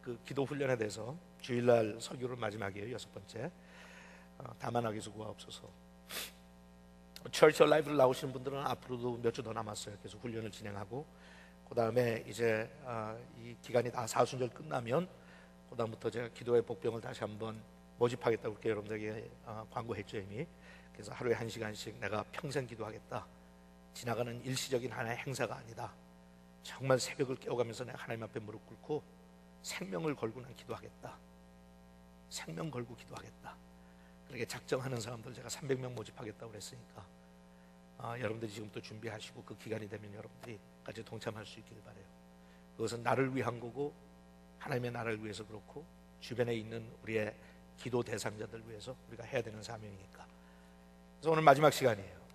그 기도 훈련에 대해서 주일날 설교를 마지막이에요. 6번째. 다만하게서 구하옵소서. 철치 라이브를 나오시는 분들은 앞으로도 몇 주 더 남았어요. 계속 훈련을 진행하고, 그 다음에 이제 이 기간이 다 사순절 끝나면 그 다음부터 제가 기도의 복병을 다시 한번 모집하겠다고 그렇게 여러분들에게 광고했죠 이미. 그래서 하루에 1시간씩 내가 평생 기도하겠다. 지나가는 일시적인 하나의 행사가 아니다. 정말 새벽을 깨워가면서 내가 하나님 앞에 무릎 꿇고 생명을 걸고 난 기도하겠다. 생명 걸고 기도하겠다. 그렇게 작정하는 사람들 제가 300명 모집하겠다고 그랬으니까 여러분들이 지금부터 준비하시고 그 기간이 되면 여러분들이 같이 동참할 수 있길 바라요. 그것은 나를 위한 거고 하나님의 나라를 위해서 그렇고 주변에 있는 우리의 기도 대상자들 위해서 우리가 해야 되는 사명이니까. 그래서 오늘 마지막 시간이에요.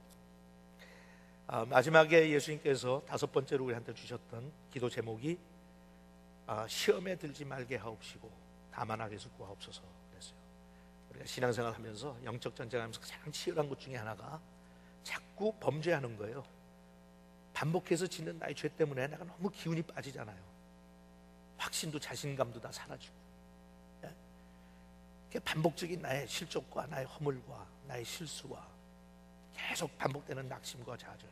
마지막에 예수님께서 5번째로 우리한테 주셨던 기도 제목이 시험에 들지 말게 하옵시고 다만 악에서 구하옵소서 그랬어요. 우리가 신앙생활 하면서 영적 전쟁하면서 가장 치열한 것 중에 하나가 자꾸 범죄하는 거예요. 반복해서 짓는 나의 죄 때문에 내가 너무 기운이 빠지잖아요. 확신도 자신감도 다 사라지고, 반복적인 나의 실족과 나의 허물과 나의 실수와 계속 반복되는 낙심과 좌절,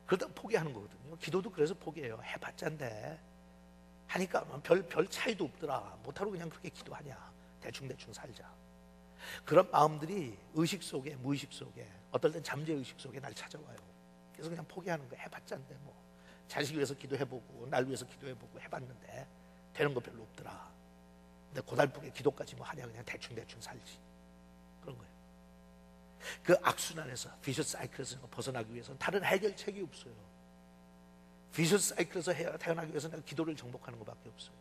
그러다 포기하는 거거든요. 기도도 그래서 포기해요. 해봤자인데 하니까 별 차이도 없더라. 못하고 그냥 그렇게 기도하냐, 대충 살자. 그런 마음들이 의식 속에, 무의식 속에, 어떨 땐 잠재의식 속에 날 찾아와요. 그래서 그냥 포기하는 거야. 해봤자인데 뭐 자식 위해서 기도해보고 날 위해서 기도해보고 해봤는데 되는 거 별로 없더라. 근데 고달프게 기도까지 뭐 하냐, 그냥 대충 살지. 그런 거예요. 그 악순환에서, 비셔스 사이클에서 벗어나기 위해서는 다른 해결책이 없어요. 비셔스 사이클에서 태어나기 위해서는 내가 기도를 정복하는 것밖에 없어요.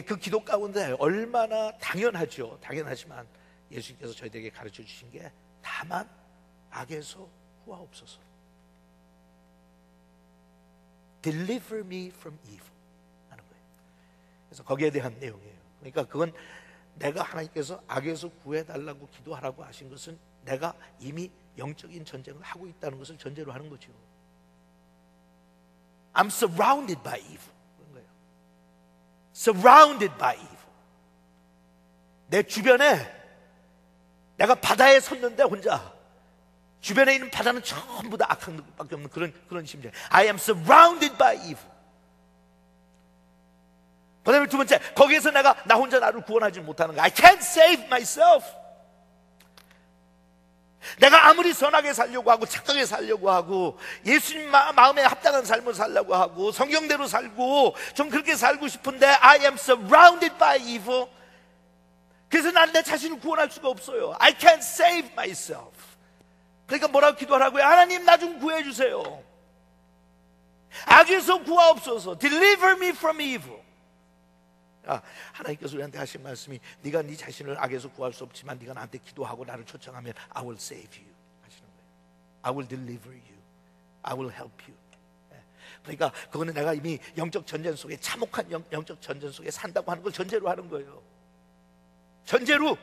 그 기도 가운데 얼마나 당연하죠. 당연하지만 예수님께서 저희들에게 가르쳐 주신 게 다만 악에서 구하옵소서. Deliver me from evil 하는 거예요. 그래서 거기에 대한 내용이에요. 그러니까 그건 내가 하나님께서 악에서 구해달라고 기도하라고 하신 것은 내가 이미 영적인 전쟁을 하고 있다는 것을 전제로 하는 거죠. I'm surrounded by evil. 그런 거예요. Surrounded by evil. 내 주변에 내가 바다에 섰는데 혼자 주변에 있는 바다는 전부 다 악한 것밖에 없는 그런 심정. I am surrounded by evil. 그 다음에 두 번째, 거기에서 나 혼자 나를 구원하지 못하는 거. I can't save myself. 내가 아무리 선하게 살려고 하고 착하게 살려고 하고 예수님 마음에 합당한 삶을 살려고 하고 성경대로 살고 좀 그렇게 살고 싶은데 I am surrounded by evil. 그래서 난 내 자신을 구원할 수가 없어요. I can't save myself. 그러니까 뭐라고 기도하라고요? 하나님 나 좀 구해주세요. 악에서 구하옵소서. Deliver me from evil. 하나님께서 우리한테 하신 말씀이 네가 네 자신을 악에서 구할 수 없지만 네가 나한테 기도하고 나를 초청하면 I will save you 하시는 거예요. I will deliver you. I will help you. 그러니까 그거는 내가 이미 영적 전쟁 속에, 참혹한 영적 전쟁 속에 산다고 하는 걸 전제로 하는 거예요. 전제로.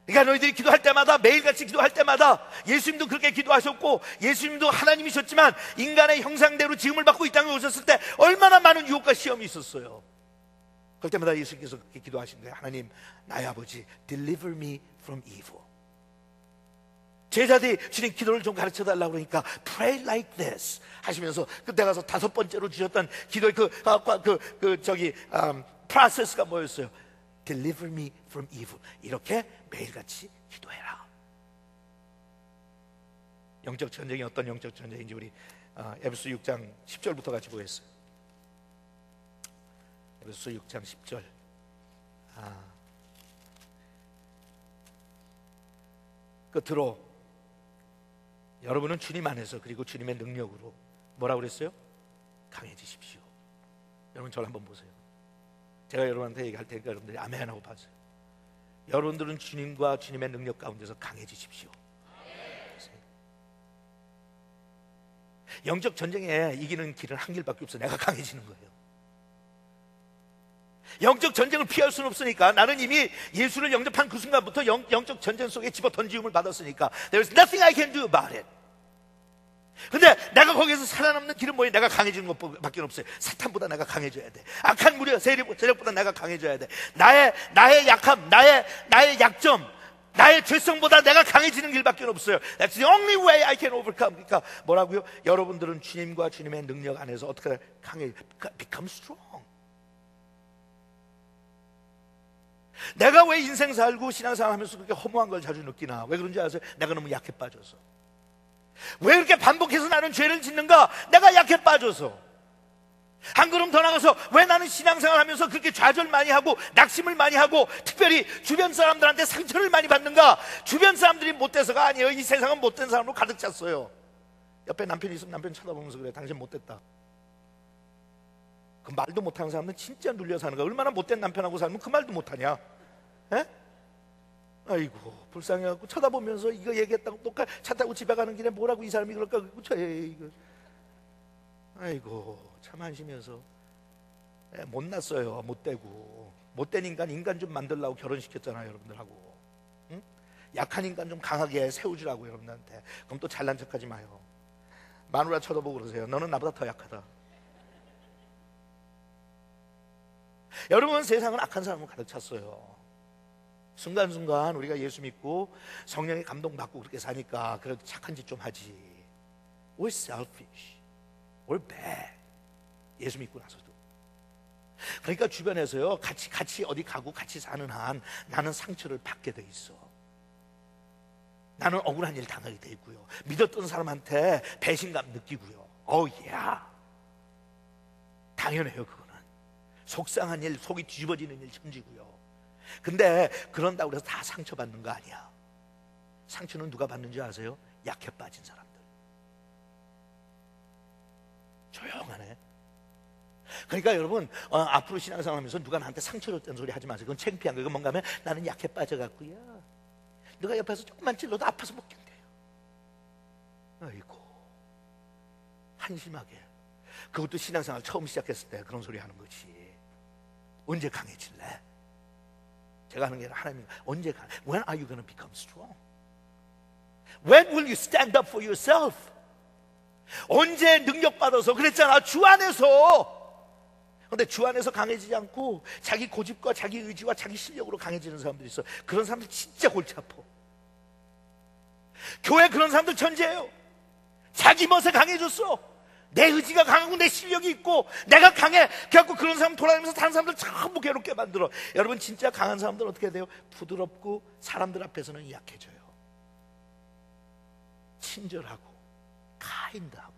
그러니까 너희들이 기도할 때마다, 매일같이 기도할 때마다 예수님도 그렇게 기도하셨고 예수님도 하나님이셨지만 인간의 형상대로 지음을 받고 이 땅에 오셨을 때 얼마나 많은 유혹과 시험이 있었어요. 그럴 때마다 예수님께서 그렇게 기도하신 거예요. 하나님, 나의 아버지, deliver me from evil. 제자들이 주님 기도를 좀 가르쳐달라고 그러니까 pray like this 하시면서 그때 가서 5번째로 주셨던 기도의 프로세스가 뭐였어요? Deliver me from evil. 이렇게 매일같이 기도해라. 영적 전쟁이 어떤 영적 전쟁인지 우리 에베소 6장 10절부터 같이 보겠어요. 에베소 6장 10절. 끝으로 여러분은 주님 안에서 그리고 주님의 능력으로 뭐라고 그랬어요? 강해지십시오. 여러분 저를 한번 보세요. 제가 여러분한테 얘기할 테니까 여러분들이 아멘 하고 봐주세요. 여러분들은 주님과 주님의 능력 가운데서 강해지십시오. 영적 전쟁에 이기는 길은 한 길밖에 없어. 내가 강해지는 거예요. 영적 전쟁을 피할 수는 없으니까 나는 이미 예수를 영접한 그 순간부터 영적 전쟁 속에 집어 던지움을 받았으니까 There's nothing I can do about it. 근데 내가 거기에서 살아남는 길은 뭐예요? 내가 강해지는 것밖에 없어요. 사탄보다 내가 강해져야 돼. 악한 무리와 세력보다 내가 강해져야 돼. 나의 약함, 나의 약점, 나의 죄성보다 내가 강해지는 길밖에 없어요. That's the only way I can overcome. 그러니까 뭐라고요? 여러분들은 주님과 주님의 능력 안에서 어떻게 become strong. 내가 왜 인생 살고 신앙생활 하면서 그렇게 허무한 걸 자주 느끼나? 왜 그런지 아세요? 내가 너무 약해 빠져서. 왜 이렇게 반복해서 나는 죄를 짓는가? 내가 약해 빠져서. 한 걸음 더 나가서 왜 나는 신앙생활 하면서 그렇게 좌절 많이 하고 낙심을 많이 하고 특별히 주변 사람들한테 상처를 많이 받는가? 주변 사람들이 못돼서가 아니에요. 이 세상은 못된 사람으로 가득 찼어요. 옆에 남편이 있으면 남편 쳐다보면서 그래, 당신 못됐다. 그 말도 못하는 사람은 진짜 눌려 사는 거야. 얼마나 못된 남편하고 살면 그 말도 못하냐? 에? 아이고 불쌍해갖고 쳐다보면서 이거 얘기했다고 똑같이 차 타고 집에 가는 길에 뭐라고 이 사람이 그럴까? 이거. 아이고 참 한심해서 못났어요. 못되고 못된 인간 좀 만들려고 결혼시켰잖아요. 여러분들하고. 응? 약한 인간 좀 강하게 세우주라고 여러분들한테. 그럼 또 잘난 척하지 마요. 마누라 쳐다보고 그러세요. 너는 나보다 더 약하다. 여러분 세상은 악한 사람으로 가득 찼어요. 순간순간 우리가 예수 믿고 성령의 감동받고 그렇게 사니까 그래도 착한 짓 좀 하지. We're selfish. We're bad. 예수 믿고 나서도. 그러니까 주변에서요 같이 어디 가고 같이 사는 한 나는 상처를 받게 돼 있어. 나는 억울한 일 당하게 돼 있고요. 믿었던 사람한테 배신감 느끼고요. 당연해요. 그거는 속상한 일, 속이 뒤집어지는 일 천지고요. 근데 그런다고 해서 다 상처받는 거 아니야. 상처는 누가 받는지 아세요? 약해 빠진 사람들. 조용하네. 그러니까 여러분 앞으로 신앙생활 하면서 누가 나한테 상처 줬다는 소리 하지 마세요. 그건 창피한 거예요. 그건 뭔가 하면 나는 약해 빠져갖고요, 누가 옆에서 조금만 찔러도 아파서 못 견뎌요. 아이고 한심하게. 그것도 신앙생활 처음 시작했을 때 그런 소리 하는 거지. 언제 강해질래? 제가 하는 게 아니라 하나님 언제 강해? When are you going to become strong? When will you stand up for yourself? 언제 능력받아서 그랬잖아. 주 안에서. 근데 주 안에서 강해지지 않고 자기 고집과 자기 의지와 자기 실력으로 강해지는 사람들이 있어. 그런 사람들 진짜 골치 아파. 교회 그런 사람들 천재예요. 자기 멋에 강해졌어. 내 의지가 강하고 내 실력이 있고 내가 강해. 그래갖고 그런 사람 돌아다니면서 다른 사람들 전부 괴롭게 만들어. 여러분 진짜 강한 사람들은 어떻게 돼요? 부드럽고 사람들 앞에서는 약해져요. 친절하고 카인드하고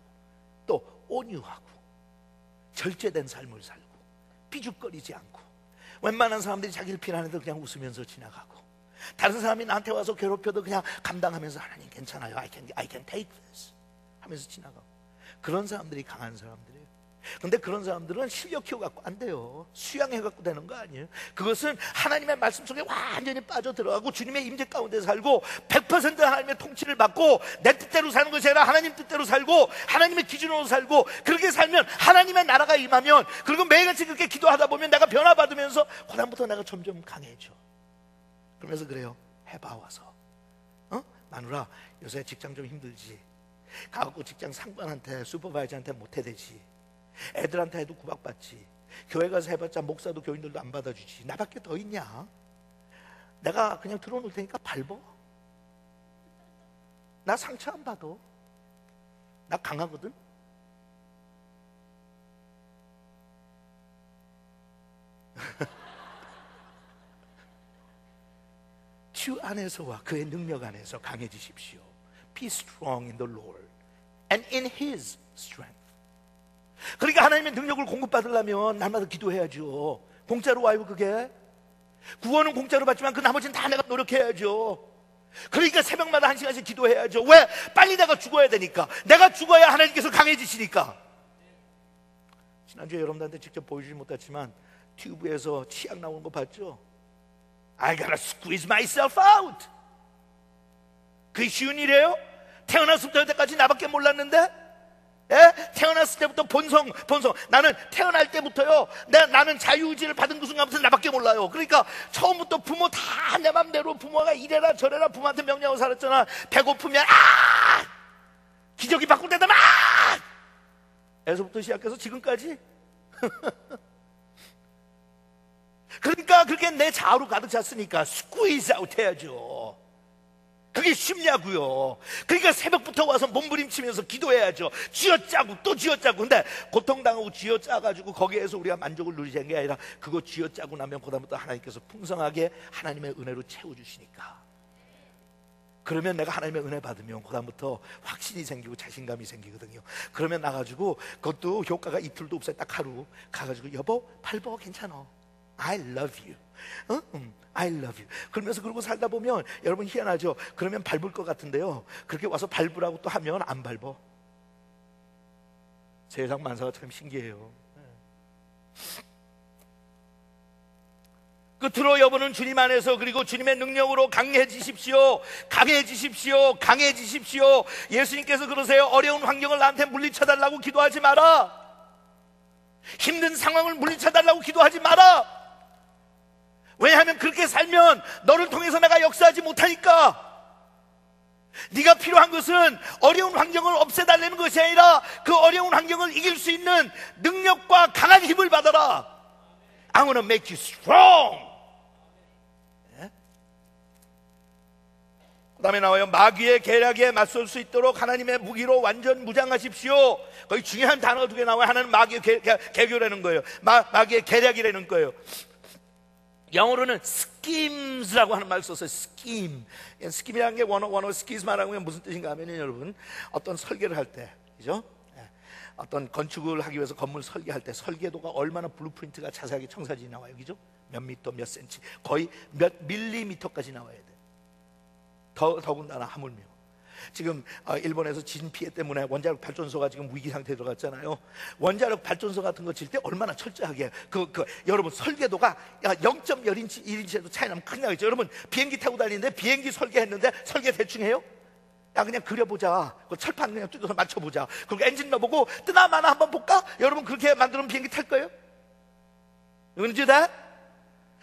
또 온유하고 절제된 삶을 살고 삐죽거리지 않고 웬만한 사람들이 자기를 비난해도 그냥 웃으면서 지나가고 다른 사람이 나한테 와서 괴롭혀도 그냥 감당하면서 하나님 괜찮아요. I can take this 하면서 지나가고. 그런 사람들이 강한 사람들이에요. 근데 그런 사람들은 실력 키워갖고 안 돼요. 수양해갖고 되는 거 아니에요. 그것은 하나님의 말씀 속에 완전히 빠져들어가고 주님의 임재 가운데 살고 100% 하나님의 통치를 받고 내 뜻대로 사는 것이 아니라 하나님 뜻대로 살고 하나님의 기준으로 살고 그렇게 살면 하나님의 나라가 임하면 그리고 매일같이 그렇게 기도하다 보면 내가 변화받으면서 그다음부터 내가 점점 강해져. 그러면서 그래요. 해봐 와서. 마누라 요새 직장 좀 힘들지. 가갖고 직장 상관한테 슈퍼바이저한테 못해대지. 애들한테 해도 구박받지. 교회 가서 해봤자 목사도 교인들도 안 받아주지. 나밖에 더 있냐? 내가 그냥 들어놓을 테니까 밟어. 나 상처 안 받아. 나 강하거든. 주 안에서와 그의 능력 안에서 강해지십시오. Be strong in the Lord and in His strength. 그러니까 하나님의 능력을 공급받으려면 날마다 기도해야죠. 공짜로 와요 그게. 구원은 공짜로 받지만 그 나머지는 다 내가 노력해야죠. 그러니까 새벽마다 1시간씩 기도해야죠. 왜? 빨리 내가 죽어야 되니까. 내가 죽어야 하나님께서 강해지시니까. 지난주에 여러분들한테 직접 보여주지 못했지만 튜브에서 치약 나오는 거 봤죠? I gotta squeeze myself out. 그게 쉬운 일이에요? 태어났을 때까지 나밖에 몰랐는데? 예? 태어났을 때부터 본성. 나는 태어날 때부터요, 나는 자유의지를 받은 그 순간부터 나밖에 몰라요. 그러니까 처음부터 부모 다 내 맘대로 부모가 이래라 저래라 부모한테 명령하고 살았잖아. 배고프면 기저귀 바꿀 때도 막 에서부터 시작해서 지금까지. 그러니까 그렇게 내 좌우로 가득 찼으니까 스퀴즈 아웃 해야죠. 그게 쉽냐고요. 그러니까 새벽부터 와서 몸부림치면서 기도해야죠. 쥐어짜고 또 쥐어짜고. 근데 고통당하고 쥐어짜가지고 거기에서 우리가 만족을 누리자는 게 아니라 그거 쥐어짜고 나면 그다음부터 하나님께서 풍성하게 하나님의 은혜로 채워주시니까. 그러면 내가 하나님의 은혜 받으면 그다음부터 확신이 생기고 자신감이 생기거든요. 그러면 나가지고 그것도 효과가 이틀도 없어요. 딱 하루 가가지고 여보 밟어 괜찮아. I love you. I love you. 그러면서 그러고 살다 보면 여러분 희한하죠. 그러면 밟을 것 같은데요, 그렇게 와서 밟으라고 또 하면 안 밟어. 세상 만사가 참 신기해요. 끝으로 여러분은 주님 안에서 그리고 주님의 능력으로 강해지십시오. 강해지십시오. 강해지십시오. 예수님께서 그러세요. 어려운 환경을 나한테 물리쳐달라고 기도하지 마라. 힘든 상황을 물리쳐달라고 기도하지 마라. 왜냐하면 그렇게 살면 너를 통해서 내가 역사하지 못하니까. 네가 필요한 것은 어려운 환경을 없애달라는 것이 아니라 그 어려운 환경을 이길 수 있는 능력과 강한 힘을 받아라. I want to make you strong. 그 다음에 나와요. 마귀의 계략에 맞설 수 있도록 하나님의 무기로 완전 무장하십시오. 거기 중요한 단어가 2개 나와요. 하나는 마귀의 계교라는 거예요. 마귀의 계략이라는 거예요. 영어로는 schemes라고 하는 말을 썼어요. scheme. schem이라는 게 원어 schemes라고 하면 무슨 뜻인가 하면요, 여러분, 어떤 설계를 할 때, 그죠? 어떤 건축을 하기 위해서 건물 설계할 때 설계도가 얼마나 블루프린트가 자세하게 청사진이 나와요, 그죠? 몇 미터, 몇 센치, 거의 몇 밀리미터까지 나와야 돼. 더군다나 하물며 지금 일본에서 지진 피해 때문에 원자력 발전소가 지금 위기 상태에 들어갔잖아요. 원자력 발전소 같은 거 질 때 얼마나 철저하게 여러분 설계도가 0.1인치 1인치에도 차이 나면 큰일 나겠죠. 여러분 비행기 타고 다니는데 비행기 설계했는데 설계 대충 해요? 야 그냥 그려보자. 그 철판 그냥 뜯어서 맞춰보자. 그리고 엔진 넣어보고 뜨나 마나 한번 볼까? 여러분 그렇게 만들면 비행기 탈 거예요? 그런지 다?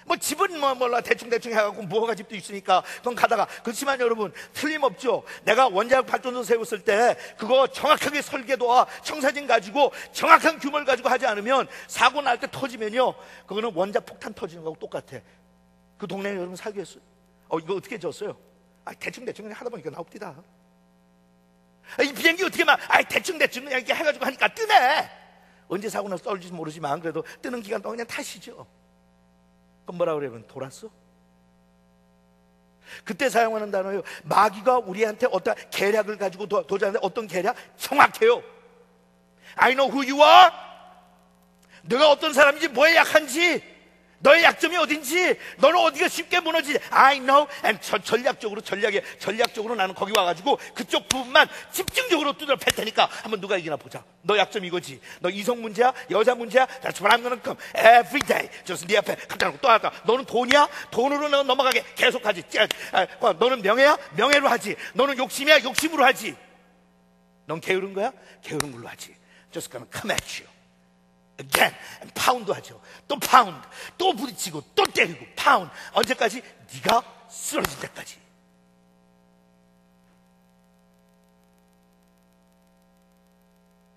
뭐 집은 몰라 대충 해갖고 무허가 집도 있으니까 그건 가다가. 그렇지만 여러분 틀림없죠. 내가 원자력 발전소 세웠을 때 그거 정확하게 설계도와 청사진 가지고 정확한 규모를 가지고 하지 않으면 사고 날 때 터지면요, 그거는 원자 폭탄 터지는 거하고 똑같아. 그 동네에 여러분 살겠어요? 이거 어떻게 졌어요? 대충 그냥 하다 보니까 나옵디다. 이 비행기 어떻게 대충 그냥 이렇게 해가지고 하니까 뜨네. 언제 사고 나서 떨어질지 모르지만 그래도 뜨는 기간 동안 그냥 타시죠. 그럼 뭐라 그래요? 돌았어? 그때 사용하는 단어예요. 마귀가 우리한테 어떤 계략을 가지고 도전하는데 어떤 계략? 정확해요. I know who you are. 너가 어떤 사람인지, 뭐에 약한지, 너의 약점이 어딘지, 너는 어디가 쉽게 무너지지. I know. And 전략적으로 나는 거기 와가지고 그쪽 부분만 집중적으로 두드려 팰 테니까 한번 누가 이기나 보자. 너 약점 이거지. 너 이성 문제야? 여자 문제야? That's what I'm gonna come every day. just 네 앞에 깜짝 놀고 또 하다. 너는 돈이야? 돈으로 너 넘어가게 계속하지. 너는 명예야? 명예로 하지. 너는 욕심이야? 욕심으로 하지. 넌 게으른 거야? 게으른 걸로 하지. just gonna come at you. again, 파운드 하죠. 또 파운드, 또 부딪히고, 또 때리고, 파운드. 언제까지? 네가 쓰러질 때까지.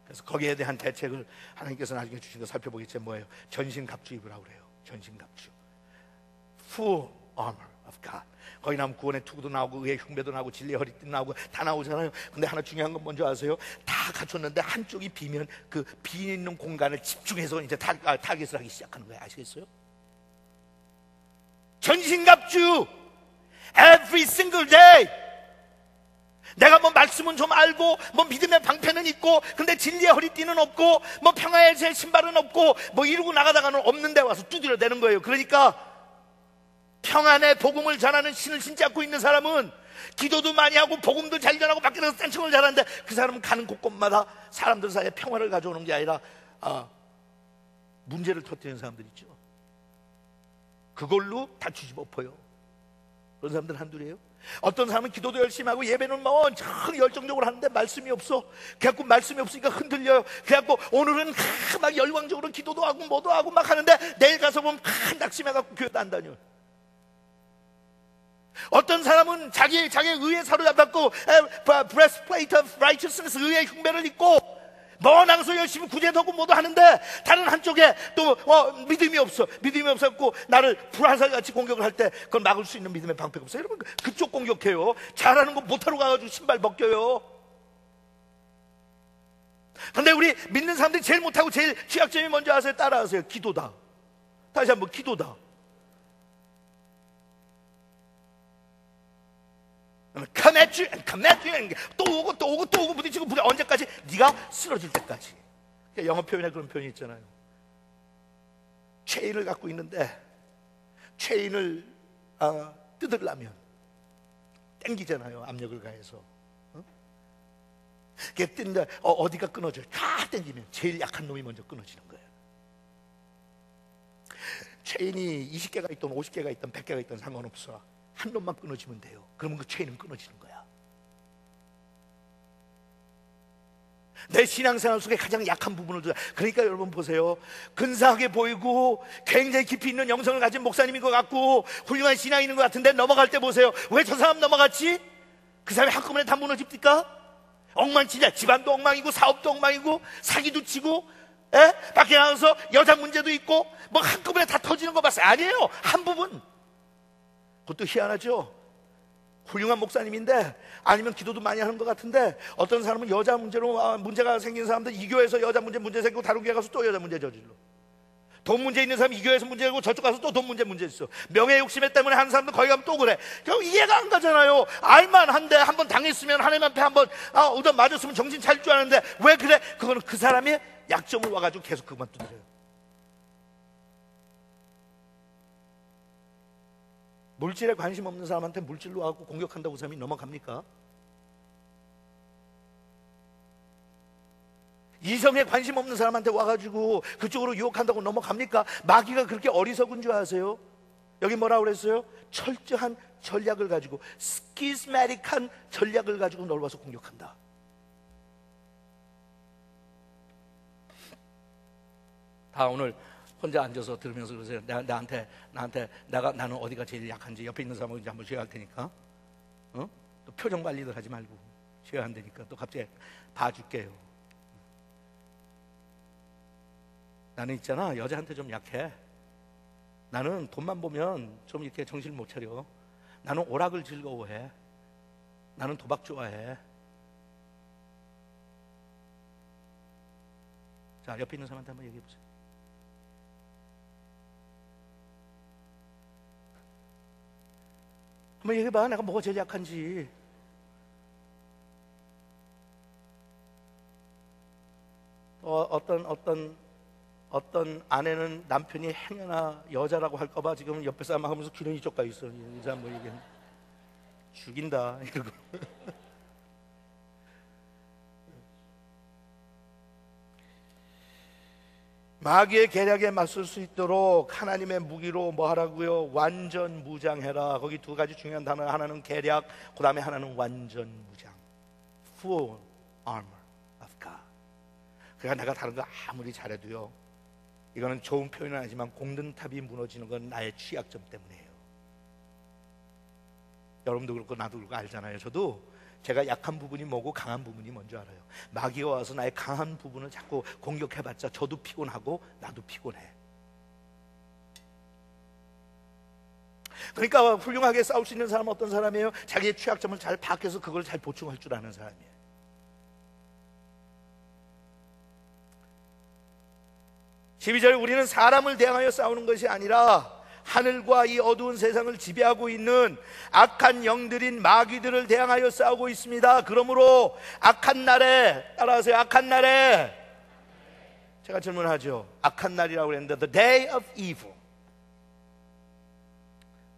그래서 거기에 대한 대책을 하나님께서 나중에 주신 거 살펴보겠지만 뭐예요? 전신갑주 입으라고 그래요. 전신갑주. Full armor of God. 거기 나오면 구원의 투구도 나오고 의의 흉배도 나오고 진리의 허리띠도 나오고 다 나오잖아요. 근데 하나 중요한 건 뭔지 아세요? 다 갖췄는데 한쪽이 비면 그 비 있는 공간을 집중해서 이제 타겟을 하기 시작하는 거예요. 아시겠어요? 전신갑주 every single day. 내가 뭐 말씀은 좀 알고 뭐 믿음의 방패는 있고 근데 진리의 허리띠는 없고 뭐 평화의 제 신발은 없고 뭐 이러고 나가다가는 없는 데 와서 두드려대는 거예요. 그러니까 평안의 복음을 전하는 신을 신지 않고 있는 사람은 기도도 많이 하고 복음도 잘 전하고 밖에 나가서 딴청을 잘하는데 그 사람은 가는 곳곳마다 사람들 사이에 평화를 가져오는 게 아니라 문제를 터뜨리는 사람들 있죠. 그걸로 다 뒤집어 엎어요. 그런 사람들 한둘이에요. 어떤 사람은 기도도 열심히 하고 예배는 뭐 참 열정적으로 하는데 말씀이 없어. 그래갖고 말씀이 없으니까 흔들려요. 그래갖고 오늘은 막 열광적으로 기도도 하고 뭐도 하고 막 하는데 내일 가서 보면 낙심해갖고 교회도 안 다녀요. 어떤 사람은 자기의 의에 사로잡혔고 breastplate of righteousness, 의의 흉배를 입고 먼항소 열심히 구제하고 뭐도 하는데 다른 한쪽에 또 믿음이 없었고 나를 불화살같이 공격을 할 때 그걸 막을 수 있는 믿음의 방패가 없어요. 여러분, 그쪽 공격해요. 잘하는 거 못하러 가가지고 신발 벗겨요. 근데 우리 믿는 사람들이 제일 못하고 제일 취약점이 뭔지 아세요? 따라하세요. 기도다. 다시 한번, 기도다. come at you 또 오고 부딪히고 언제까지? 네가 쓰러질 때까지. 영어 표현에 그런 표현이 있잖아요. 체인을 갖고 있는데 체인을 뜯으려면 당기잖아요. 압력을 가해서. 그게 뜯는데 어디가 끊어져요? 다 당기면 제일 약한 놈이 먼저 끊어지는 거예요. 체인이 20개가 있든 50개가 있든 100개가 있든 상관없어. 한 놈만 끊어지면 돼요. 그러면 그 체인은 끊어지는 거야. 내 신앙생활 속에 가장 약한 부분을 그러니까 여러분 보세요. 근사하게 보이고 굉장히 깊이 있는 영성을 가진 목사님인 것 같고 훌륭한 신앙이 있는 것 같은데 넘어갈 때 보세요. 왜 저 사람 넘어갔지? 그 사람이 한꺼번에 다 무너집니까? 엉망진짜. 집안도 엉망이고 사업도 엉망이고 사기도 치고 밖에 나가서 여자 문제도 있고 뭐 한꺼번에 다 터지는 거 봤어요? 아니에요. 한 부분. 그것도 희한하죠. 훌륭한 목사님인데 아니면 기도도 많이 하는 것 같은데 어떤 사람은 여자 문제로 문제가 생긴 사람들 이 교회에서 여자 문제 생기고 다른 교회 가서 또 여자 문제 저질러. 돈 문제 있는 사람이 이 교회에서 문제고 저쪽 가서 또 돈 문제 있어. 명예 욕심에 때문에 하는 사람들 거기 가면 또 그래. 결국 이해가 안 가잖아요. 알만한데 한번 당했으면 하나님 앞에 한번 얻어 맞았으면 정신 차릴 줄 아는데 왜 그래? 그거는 그 사람의 약점을 와가지고 계속 그만 두드려요. 물질에 관심 없는 사람한테 물질로 하고 공격한다고 그 사람이 넘어갑니까? 이성에 관심 없는 사람한테 와가지고 그쪽으로 유혹한다고 넘어갑니까? 마귀가 그렇게 어리석은 줄 아세요? 여기 뭐라고 그랬어요? 철저한 전략을 가지고 스키스매틱한 전략을 가지고 널 와서 공격한다. 다 오늘 혼자 앉아서 들으면서 그러세요. 나는 어디가 제일 약한지 옆에 있는 사람하고 이제 한번 쉬어야 할 테니까. 또 표정 관리들 하지 말고 쉬어야 한다니까. 또 갑자기 봐줄게요. 나는 있잖아, 여자한테 좀 약해. 나는 돈만 보면 좀 이렇게 정신을 못 차려. 나는 오락을 즐거워해. 나는 도박 좋아해. 자, 옆에 있는 사람한테 한번 얘기해 보세요. 한번 얘기해봐. 내가 뭐가 제일 약한지. 어떤 아내는 남편이 행여나 여자라고 할까봐 지금 옆에 사람 하면서 귀는 이쪽 가 있어. 이 사람 뭐 얘기해. 죽인다 이러고. 마귀의 계략에 맞설 수 있도록 하나님의 무기로 뭐 하라고요? 완전 무장해라. 거기 두 가지 중요한 단어. 하나는 계략, 그 다음에 하나는 완전 무장. Full armor of God. 그러니까 내가 다른 거 아무리 잘해도요, 이거는 좋은 표현은 아니지만 공든탑이 무너지는 건 나의 취약점 때문이에요. 여러분도 그렇고 나도 그렇고 알잖아요. 저도 제가 약한 부분이 뭐고 강한 부분이 뭔지 알아요. 마귀가 와서 나의 강한 부분을 자꾸 공격해봤자 저도 피곤하고 나도 피곤해. 그러니까 훌륭하게 싸울 수 있는 사람은 어떤 사람이에요? 자기의 취약점을 잘 파악해서 그걸 잘 보충할 줄 아는 사람이에요. 12절, 우리는 사람을 대항하여 싸우는 것이 아니라 하늘과 이 어두운 세상을 지배하고 있는 악한 영들인 마귀들을 대항하여 싸우고 있습니다. 그러므로 악한 날에, 따라하세요. 악한 날에, 제가 질문하죠. 악한 날이라고 그랬는데 The day of evil,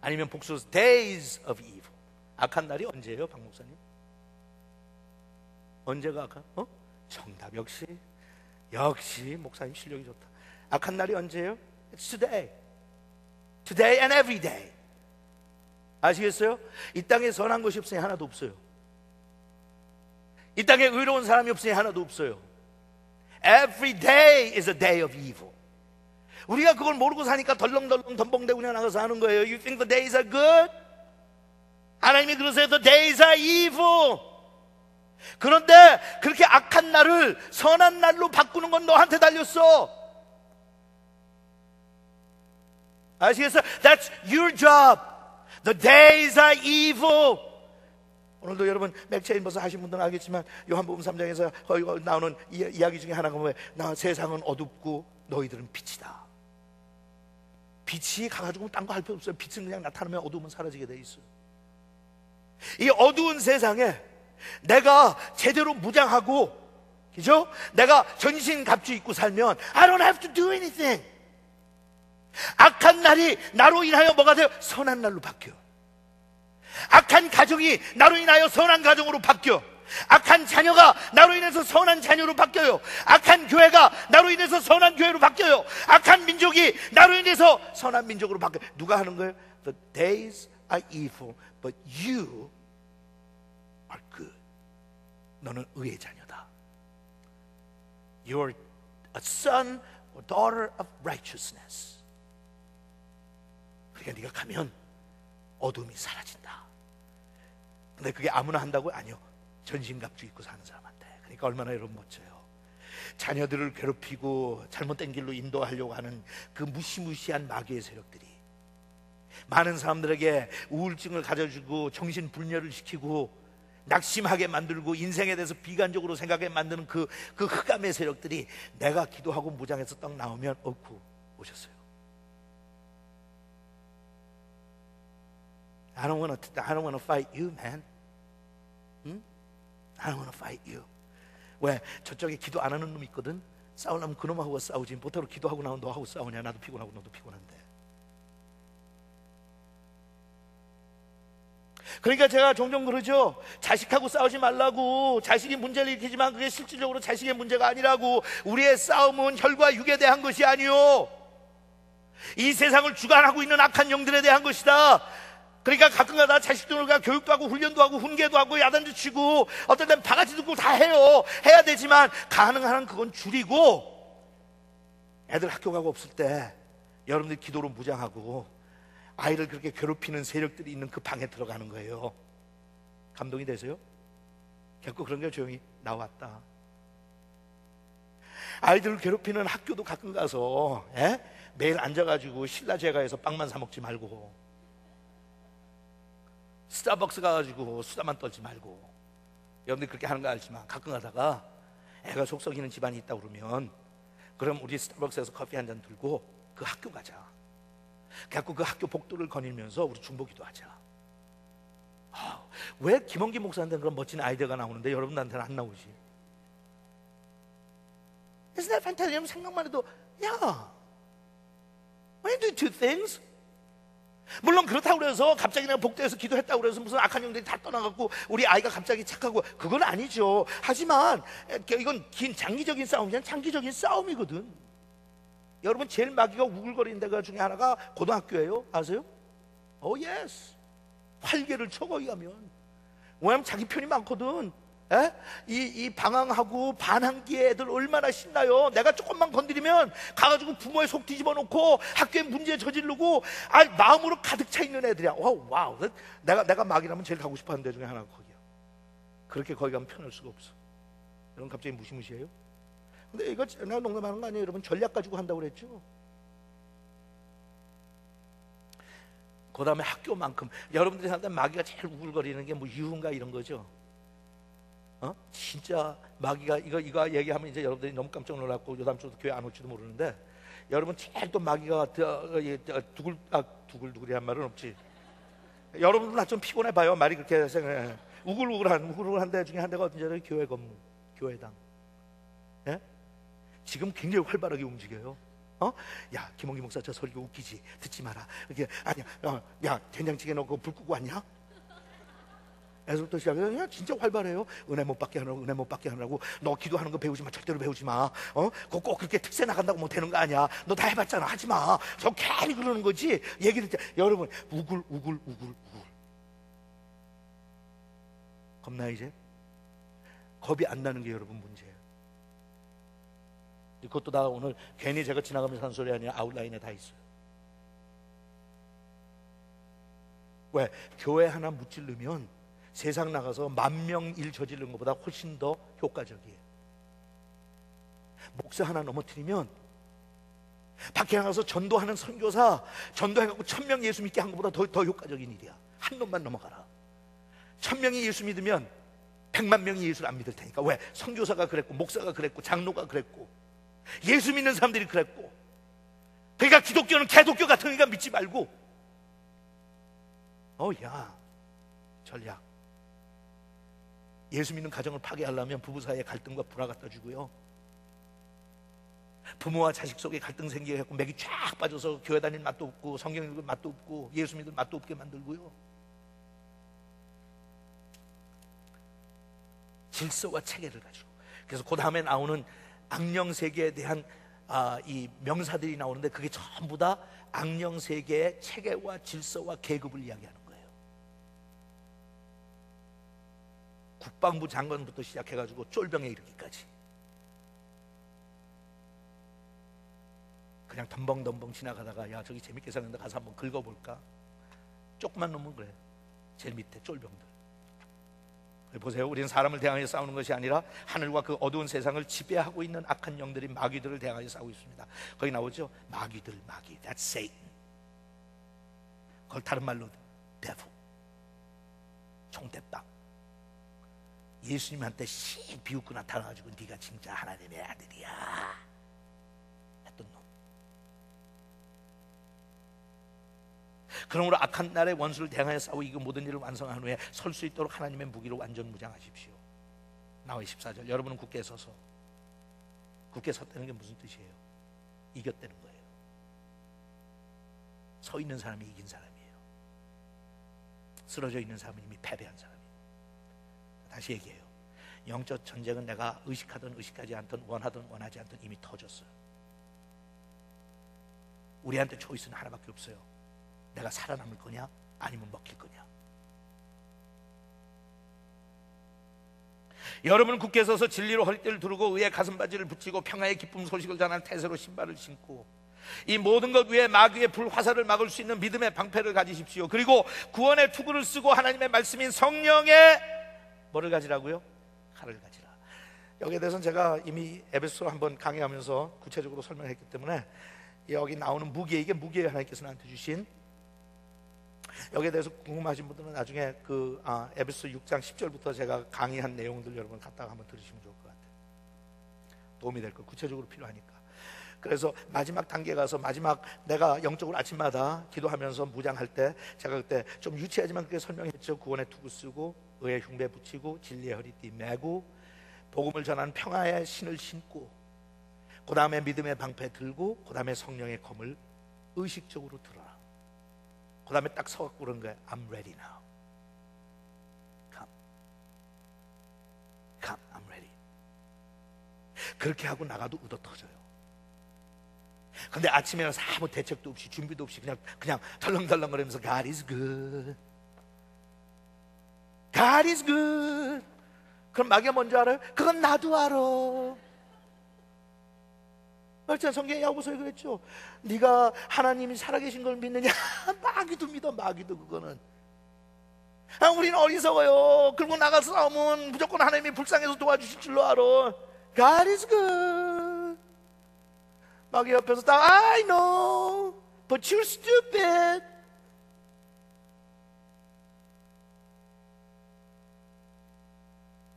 아니면 복수 Days of evil. 악한 날이 언제예요, 박 목사님? 언제가 악한? 정답. 역시 목사님 실력이 좋다. 악한 날이 언제예요? It's today. Today and every day. 아시겠어요? 이 땅에 선한 것이 없으니 하나도 없어요. 이 땅에 의로운 사람이 없으니 하나도 없어요. Every day is a day of evil. 우리가 그걸 모르고 사니까 덜렁덜렁 덤벙대고 그냥 나가서 하는 거예요. You think the days are good? 하나님이 그러세요. The days are evil. 그런데 그렇게 악한 날을 선한 날로 바꾸는 건 너한테 달렸어. 아시겠어요? That's your job. The days are evil. 오늘도 여러분 맥체인 벌써 하신 분들은 알겠지만 요한복음 3장에서 나오는 이야기 중에 하나가 뭐예요? 나 세상은 어둡고 너희들은 빛이다. 빛이 가가지고 딴 거 할 필요 없어요. 빛은 그냥 나타나면 어두움은 사라지게 돼 있어요. 이 어두운 세상에 내가 제대로 무장하고, 그죠? 내가 전신갑주 입고 살면 I don't have to do anything. 악한 날이 나로 인하여 뭐가 돼요? 선한 날로 바뀌어. 악한 가정이 나로 인하여 선한 가정으로 바뀌어. 악한 자녀가 나로 인해서 선한 자녀로 바뀌어요. 악한 교회가 나로 인해서 선한 교회로 바뀌어요. 악한 민족이 나로 인해서 선한 민족으로 바뀌어요. 누가 하는 거예요? The days are evil, but you are good. 너는 의의 자녀다. You're a son or daughter of righteousness. 그러니까 네가 가면 어둠이 사라진다. 근데 그게 아무나 한다고? 아니요. 전신갑주 입고 사는 사람한테. 그러니까 얼마나 여러분 멋져요. 자녀들을 괴롭히고 잘못된 길로 인도하려고 하는 그 무시무시한 마귀의 세력들이 많은 사람들에게 우울증을 가져주고 정신분열을 시키고 낙심하게 만들고 인생에 대해서 비관적으로 생각하게 만드는 그 흑암의 세력들이 내가 기도하고 무장해서 딱 나오면 어쿠 오셨어요. I don't want to fight you, man. 응? I don't want to fight you. 왜? 저쪽에 기도 안 하는 놈 있거든. 싸우려면 그놈하고 싸우지. 보통 기도하고 나면 너하고 싸우냐. 나도 피곤하고 너도 피곤한데. 그러니까 제가 종종 그러죠. 자식하고 싸우지 말라고. 자식이 문제를 일으키지만 그게 실질적으로 자식의 문제가 아니라고. 우리의 싸움은 혈과 육에 대한 것이 아니요, 이 세상을 주관하고 있는 악한 영들에 대한 것이다. 그러니까 가끔가다 자식들과 교육도 하고 훈련도 하고 훈계도 하고 야단도 치고 어떨 땐 바가지 듣고 다 해요. 해야 되지만 가능한 한 그건 줄이고, 애들 학교 가고 없을 때 여러분들 기도로 무장하고 아이를 그렇게 괴롭히는 세력들이 있는 그 방에 들어가는 거예요. 감동이 되세요? 결코 그런 게 조용히 나왔다. 아이들을 괴롭히는 학교도 가끔 가서 매일 앉아가지고 신라제과에서 빵만 사 먹지 말고, 스타벅스 가가지고 수다만 떨지 말고. 여러분들 그렇게 하는 거 알지만 가끔 가다가 애가 속 썩이는 집안이 있다 그러면 그럼 우리 스타벅스에서 커피 한 잔 들고 그 학교 가자. 그래갖고 그 학교 복도를 거닐면서 우리 중보기도 하자. 왜 김원기 목사한테는 그런 멋진 아이디어가 나오는데 여러분들한테는 안 나오지? Isn't that fantastic? 여러분 생각만 해도 why do you do two things? 물론 그렇다고 그래서 갑자기 내가 복도에서 기도했다고 그래서 무슨 악한 영들이 다 떠나갖고 우리 아이가 갑자기 착하고, 그건 아니죠. 하지만 이건 긴 장기적인 싸움이 아니라 장기적인 싸움이거든. 여러분 제일 마귀가 우글거리는 데가 중에 하나가 고등학교예요. 아세요? 예스. 활개를 쳐 거기 가면. 왜냐면 자기 편이 많거든. 이 방황하고 반항기에 애들 얼마나 신나요. 내가 조금만 건드리면 가가지고 부모의 속 뒤집어 놓고 학교에 문제 저지르고 마음으로 가득 차 있는 애들이야. 와우. 내가 마귀라면 제일 가고 싶어 하는 데 중에 하나가 거기야. 그렇게 거기 가면 편할 수가 없어. 여러분 갑자기 무시무시해요? 근데 이거 내가 농담하는 거 아니에요. 여러분 전략 가지고 한다고 그랬죠. 그 다음에 학교만큼 여러분들이 생각하는 마귀가 제일 우글거리는 게 뭐 유흥가 이런 거죠. 진짜 마귀가 이거 얘기하면 이제 여러분들이 너무 깜짝 놀랐고 요다음 주도 교회 안 올지도 모르는데, 여러분 제일 또 마귀가 두글두글이란 말은 없지. 여러분들 나 좀 피곤해 봐요. 말이 그렇게 생각해. 우글우글한 데 중에 한 데가 어딘지 교회 건물, 교회당. 지금 굉장히 활발하게 움직여요. 야 김홍기 목사 저 설교 웃기지? 듣지 마라. 이렇게 아니야. 야 된장찌개 넣고 불 끄고 왔냐? 에서부터 시작해서 진짜 활발해요. 은혜 못 받게 하느라고 너 기도하는 거 배우지 마. 절대로 배우지 마. 그거 꼭 그렇게 특세 나간다고 못 되는 거 아니야. 너 다 해봤잖아. 하지 마. 저 괜히 그러는 거지. 얘기를 여러분 우글 겁나 이제 겁이 안 나는 게 여러분 문제예요. 그것도 다 오늘 괜히 제가 지나가면서 한 소리 아니라 아웃라인에 다 있어요. 왜? 교회 하나 무찔르면 세상 나가서 10,000명 일 저지르는 것보다 훨씬 더 효과적이에요. 목사 하나 넘어뜨리면 밖에 나가서 전도하는 선교사 전도해갖고 1,000명 예수 믿게 한 것보다 더 효과적인 일이야. 한 놈만 넘어가라. 1,000명이 예수 믿으면 100만 명이 예수를 안 믿을 테니까. 왜? 선교사가 그랬고, 목사가 그랬고, 장로가 그랬고, 예수 믿는 사람들이 그랬고. 그러니까 기독교는 개독교 같은 거니까 믿지 말고, 야, 전략. 예수 믿는 가정을 파괴하려면 부부 사이에 갈등과 불화 갖다 주고요, 부모와 자식 속에 갈등 생기게 해서 맥이 쫙 빠져서 교회 다닐 맛도 없고 성경 읽을 맛도 없고 예수 믿을 맛도 없게 만들고요, 질서와 체계를 가지고. 그래서 그 다음에 나오는 악령세계에 대한 이 명사들이 나오는데, 그게 전부 다 악령세계의 체계와 질서와 계급을 이야기하는 거예요. 국방부 장관부터 시작해가지고 쫄병에 이르기까지 그냥 덤벙덤벙 지나가다가, 야, 저기 재밌게 생겼는데 가서 한번 긁어볼까? 조그만 놈은 그래. 제일 밑에 쫄병들. 보세요. 우리는 사람을 대항해 싸우는 것이 아니라 하늘과 그 어두운 세상을 지배하고 있는 악한 영들이 마귀들을 대항해 싸우고 있습니다. 거기 나오죠? 마귀들, 마귀. That's Satan. 그걸 다른 말로 devil. 총대빵. 예수님한테 씩 비웃고 나타나가지고 네가 진짜 하나님의 아들이야 했던 놈. 그러므로 악한 날의 원수를 대항하여 싸우고 이그 모든 일을 완성한 후에 설 수 있도록 하나님의 무기로 완전 무장하십시오. 나와 14절. 여러분은 굳게 서서. 굳게 섰다는 게 무슨 뜻이에요? 이겼다는 거예요. 서 있는 사람이 이긴 사람이에요. 쓰러져 있는 사람은 이미 패배한 사람이에요. 다시 얘기해요. 영적 전쟁은 내가 의식하든 의식하지 않든 원하든 원하지 않든 이미 터졌어요. 우리한테 초이스는 하나밖에 없어요. 내가 살아남을 거냐 아니면 먹힐 거냐. 여러분은 굳게 서서 진리로 허리띠를 두르고 의의 가슴바지를 붙이고 평화의 기쁨 소식을 전하는 태세로 신발을 신고 이 모든 것 위에 마귀의 불화살을 막을 수 있는 믿음의 방패를 가지십시오. 그리고 구원의 투구를 쓰고 하나님의 말씀인 성령의 뭐를 가지라고요? 칼을 가지라. 여기에 대해서는 제가 이미 에베소서 한번 강의하면서 구체적으로 설명했기 때문에 여기 나오는 무기에, 이게 무기예요. 하나님께서 나한테 주신. 여기에 대해서 궁금하신 분들은 나중에 에베소 6장 10절부터 제가 강의한 내용들 여러분 갖다가 한번 들으시면 좋을 것 같아요. 도움이 될 거, 구체적으로 필요하니까. 그래서 마지막 단계 가서, 마지막 내가 영적으로 아침마다 기도하면서 무장할 때 제가 그때 좀 유치하지만 그렇게 설명했죠. 구원의 투구 쓰고 의의 흉배 붙이고 진리의 허리띠 매고 복음을 전하는 평화의 신을 신고 그 다음에 믿음의 방패 들고 그 다음에 성령의 검을 의식적으로 들어라. 그 다음에 딱 서갖고 그런 거예요. I'm ready now. Come, I'm ready. 그렇게 하고 나가도 얻어 터져요. 근데 아침에 와서 아무 대책도 없이 준비도 없이 그냥 덜렁덜렁거리면서 God is good. God is good. 그럼 마귀가 뭔지 알아요? 그건 나도 알아. 그렇잖아요. 성경에 야고보서에 그랬죠. 네가 하나님이 살아계신 걸 믿느냐? 마귀도 믿어. 마귀도. 그거는 우리는 어리석어요. 그리고 나가서 싸우면 무조건 하나님이 불쌍해서 도와주실 줄로 알아. God is good. 마귀 옆에서 딱 I know but you're stupid.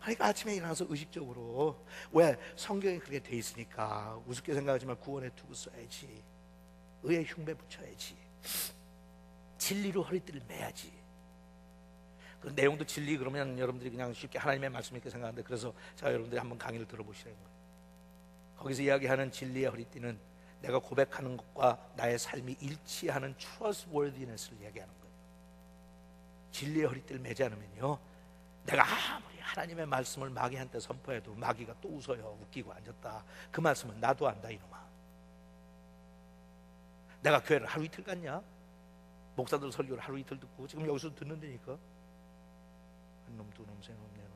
그러니까 아침에 일어나서 의식적으로, 왜? 성경에 그렇게 돼 있으니까 우습게 생각하지만 구원의 투구 써야지, 의의 흉배 붙여야지, 진리로 허리띠를 매야지. 그 내용도 진리 그러면 여러분들이 그냥 쉽게 하나님의 말씀 이렇게 생각하는데, 그래서 제가 여러분들이 한번 강의를 들어보시라는 거예요. 거기서 이야기하는 진리의 허리띠는 내가 고백하는 것과 나의 삶이 일치하는 trustworthiness를 이야기하는 거예요. 진리의 허리띠를 매지 않으면요, 내가 아무리 하나님의 말씀을 마귀한테 선포해도 마귀가 또 웃어요. 웃기고 앉았다. 그 말씀은 나도 안다 이놈아. 내가 교회를 하루 이틀 갔냐? 목사들 설교를 하루 이틀 듣고 지금 여기서 듣는다니까. 한 놈, 두 놈, 세 놈, 네 놈.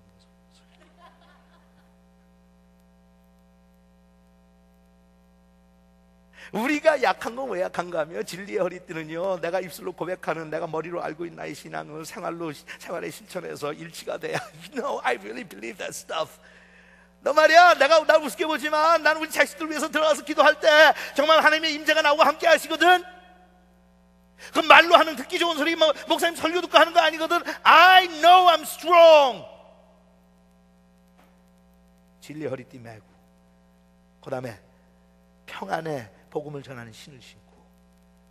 우리가 약한 건 왜 약한가 하면 진리의 허리띠는요, 내가 입술로 고백하는, 내가 머리로 알고 있는 나의 신앙을 생활에 실천해서 일치가 돼야. No, I really believe that stuff. 너 말이야, 내가 나 우습게 보지만 나는 우리 자식들 위해서 들어가서 기도할 때 정말 하나님의 임재가 나오고 함께 하시거든. 그 말로 하는 듣기 좋은 소리, 목사님 설교 듣고 하는 거 아니거든. I know I'm strong. 진리의 허리띠 매고, 그 다음에 평안의 복음을 전하는 신을 신고.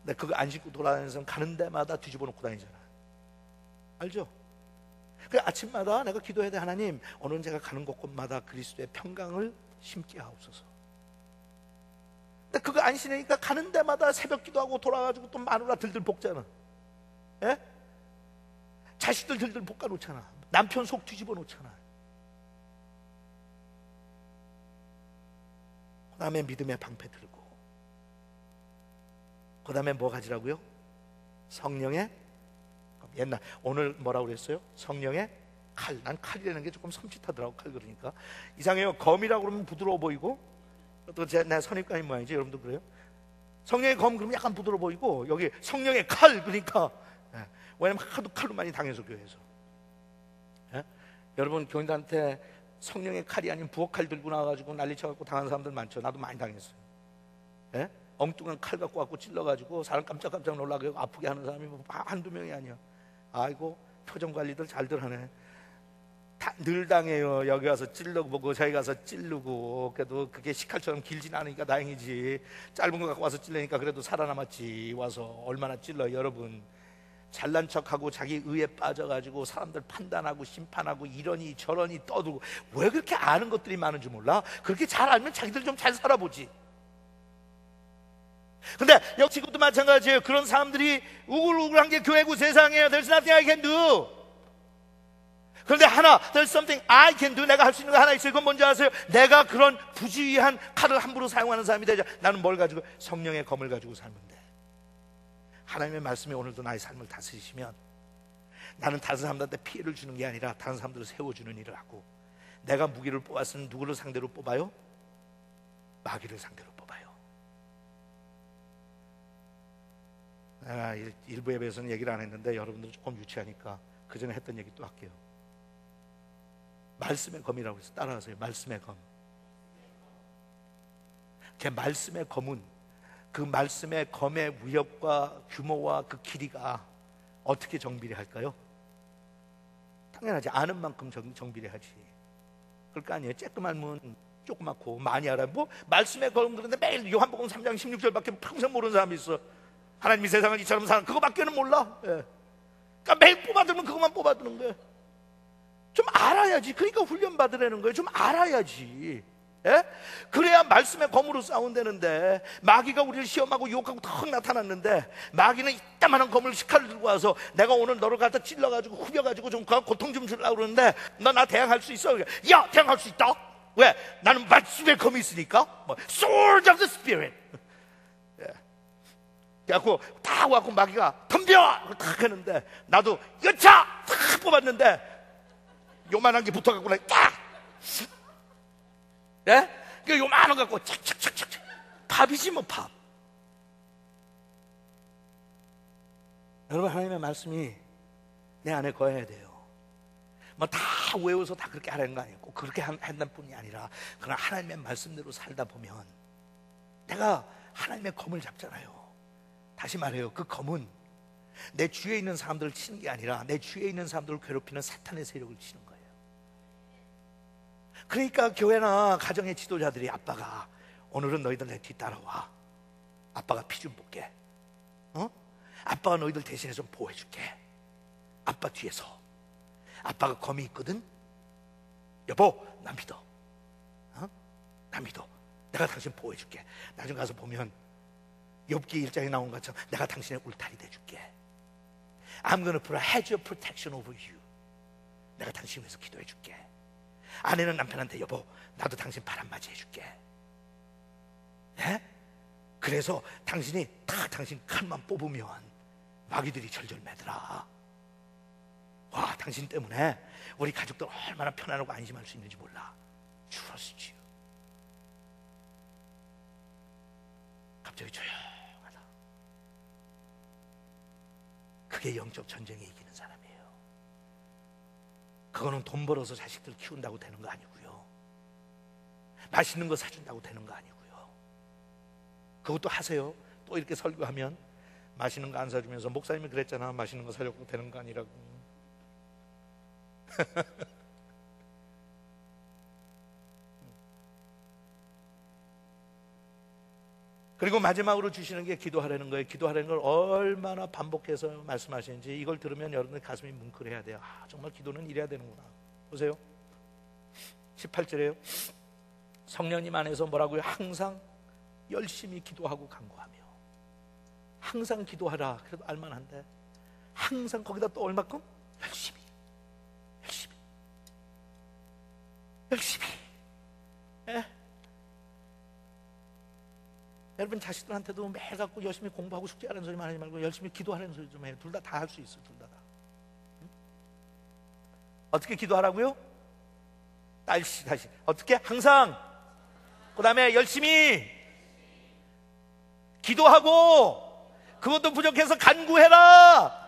근데 그거 안 신고 돌아다니면서 가는 데마다 뒤집어 놓고 다니잖아. 알죠? 그 아침마다 내가 기도해야 돼. 하나님, 오늘 제가 가는 곳곳마다 그리스도의 평강을 심게 하옵소서. 근데 그거 안 신으니까 가는 데마다 새벽 기도하고 돌아가지고 또 마누라 들들 볶잖아. 예? 자식들 들들 볶아 놓잖아. 남편 속 뒤집어 놓잖아. 그 다음에 믿음의 방패 들고, 그 다음에 뭐 가지라고요? 성령의, 옛날 오늘 뭐라고 그랬어요? 성령의 칼. 난 칼이라는 게 조금 섬찟하더라고. 칼 그러니까 이상해요. 검이라고 그러면 부드러워 보이고, 또 내 선입관인 모양이지. 여러분도 그래요? 성령의 검 그러면 약간 부드러워 보이고, 여기 성령의 칼 그러니까, 왜냐면 하도 칼로 많이 당해서 교회에서. 여러분 교인들한테 성령의 칼이 아닌 부엌 칼 들고 나와가지고 난리 쳐갖고 당한 사람들 많죠. 나도 많이 당했어요. 엉뚱한 칼 갖고 와갖고 찔러가지고 사람 깜짝깜짝 놀라게 아프게 하는 사람이 뭐 한두 명이 아니야. 아이고, 표정 관리들 잘들 하네. 늘 당해요. 여기 와서 찔러보고 저기 가서 찌르고. 그래도 그게 식칼처럼 길진 않으니까 다행이지. 짧은 거 갖고 와서 찔르니까 그래도 살아남았지. 와서 얼마나 찔러. 여러분, 잘난 척하고 자기 의에 빠져가지고 사람들 판단하고 심판하고 이러니 저러니 떠들고. 왜 그렇게 아는 것들이 많은 줄 몰라? 그렇게 잘 알면 자기들 좀 잘 살아보지. 근데 역시 그것도 마찬가지예요. 그런 사람들이 우글우글한 게 교회고 세상이에요. There's nothing I can do. 그런데 there's something I can do. 내가 할 수 있는 거 하나 있어요. 그건 뭔지 아세요? 내가 그런 부주의한 칼을 함부로 사용하는 사람이 되자. 나는 뭘 가지고? 성령의 검을 가지고 살면 돼. 하나님의 말씀이 오늘도 나의 삶을 다스리시면, 나는 다른 사람들한테 피해를 주는 게 아니라 다른 사람들을 세워주는 일을 하고, 내가 무기를 뽑았으면 누구를 상대로 뽑아요? 마귀를 상대로 뽑아요. 일부 예배에서는 얘기를 안 했는데 여러분들은 조금 유치하니까 그 전에 했던 얘기 또 할게요. 말씀의 검이라고 해서 따라하세요. 말씀의 검. 그 말씀의 검은, 그 말씀의 검의 위협과 규모와 그 길이가 어떻게 정비례할까요? 당연하지. 아는 만큼 정비례하지. 그럴 거 아니에요. 쬐끔 알면 조그맣고, 많이 알아요. 뭐 말씀의 검, 그런데 매일 요한복음 3장 16절밖에 평생 모르는 사람이 있어. 하나님이 세상을 이처럼 사는, 그거밖에는 몰라. 그러니까 매일 뽑아두면 그것만 뽑아두는 거예요. 좀 알아야지. 그러니까 훈련 받으라는 거예요. 좀 알아야지. 그래야 말씀의 검으로 싸운다는데, 마귀가 우리를 시험하고 유혹하고 턱 나타났는데, 마귀는 이따만한 검을 식칼을 들고 와서 내가 오늘 너를 갖다 찔러가지고 후벼가지고 좀 고통 좀 주려고 그러는데, 너 나 대항할 수 있어? 야, 대항할 수 있다. 왜? 나는 말씀의 검이 있으니까. Sword of the Spirit. 그래갖고 다 와갖고 마귀가 덤벼! 탁 하는데, 나도 여차! 탁 뽑았는데 요만한 게 붙어갖고 나 딱! 그 요만한 거 갖고 착착착착. 밥이지 뭐, 밥. 여러분, 하나님의 말씀이 내 안에 거해야 돼요. 뭐 다 외워서 다 그렇게 하라는 거 아니고, 그렇게 한다는 뿐이 아니라, 그러나 하나님의 말씀대로 살다 보면 내가 하나님의 검을 잡잖아요. 다시 말해요. 그 검은 내 주위에 있는 사람들을 치는 게 아니라 내 주위에 있는 사람들을 괴롭히는 사탄의 세력을 치는 거예요. 그러니까 교회나 가정의 지도자들이, 아빠가 오늘은 너희들 내 뒤 따라와. 아빠가 피 좀 볼게. 아빠가 너희들 대신에 좀 보호해줄게. 아빠 뒤에서. 아빠가 검이 있거든. 여보, 나 믿어. 나 믿어. 내가 당신 보호해줄게. 나중에 가서 보면 욥기 1장에 나온 것처럼 내가 당신의 울타리 돼줄게. I'm gonna put a hedge of protection over you. 내가 당신 위해서 기도해줄게. 아내는 남편한테, 여보, 나도 당신 바람 맞이해줄게. 그래서 당신이 딱 당신 칼만 뽑으면 마귀들이 절절매더라. 와, 당신 때문에 우리 가족들 얼마나 편안하고 안심할 수 있는지 몰라. Trust you. 갑자기 조용하다. 그게 영적 전쟁에 이기는 사람이에요. 그거는 돈 벌어서 자식들 키운다고 되는 거 아니고요, 맛있는 거 사준다고 되는 거 아니고요. 그것도 하세요. 또 이렇게 설교하면 맛있는 거 안 사주면서 목사님이 그랬잖아, 맛있는 거 사려고 되는 거 아니라고. 그리고 마지막으로 주시는 게 기도하라는 거예요. 기도하라는 걸 얼마나 반복해서 말씀하시는지 이걸 들으면 여러분들 가슴이 뭉클해야 돼요. 아, 정말 기도는 이래야 되는구나. 보세요, 18절에요. 성령님 안에서 뭐라고요? 항상 열심히 기도하고 간구하며. 항상 기도하라. 그래도 알만한데 항상 거기다 또 얼마큼? 열심히 예? 여러분 자식들한테도 매일 갖고 열심히 공부하고 숙제하는 소리만 하지 말고 열심히 기도하라는 소리 좀 해요. 둘 다 할 수 있어. 둘 다. 응? 어떻게 기도하라고요? 다시 어떻게? 항상. 그 다음에 열심히 기도하고, 그것도 부족해서 간구해라.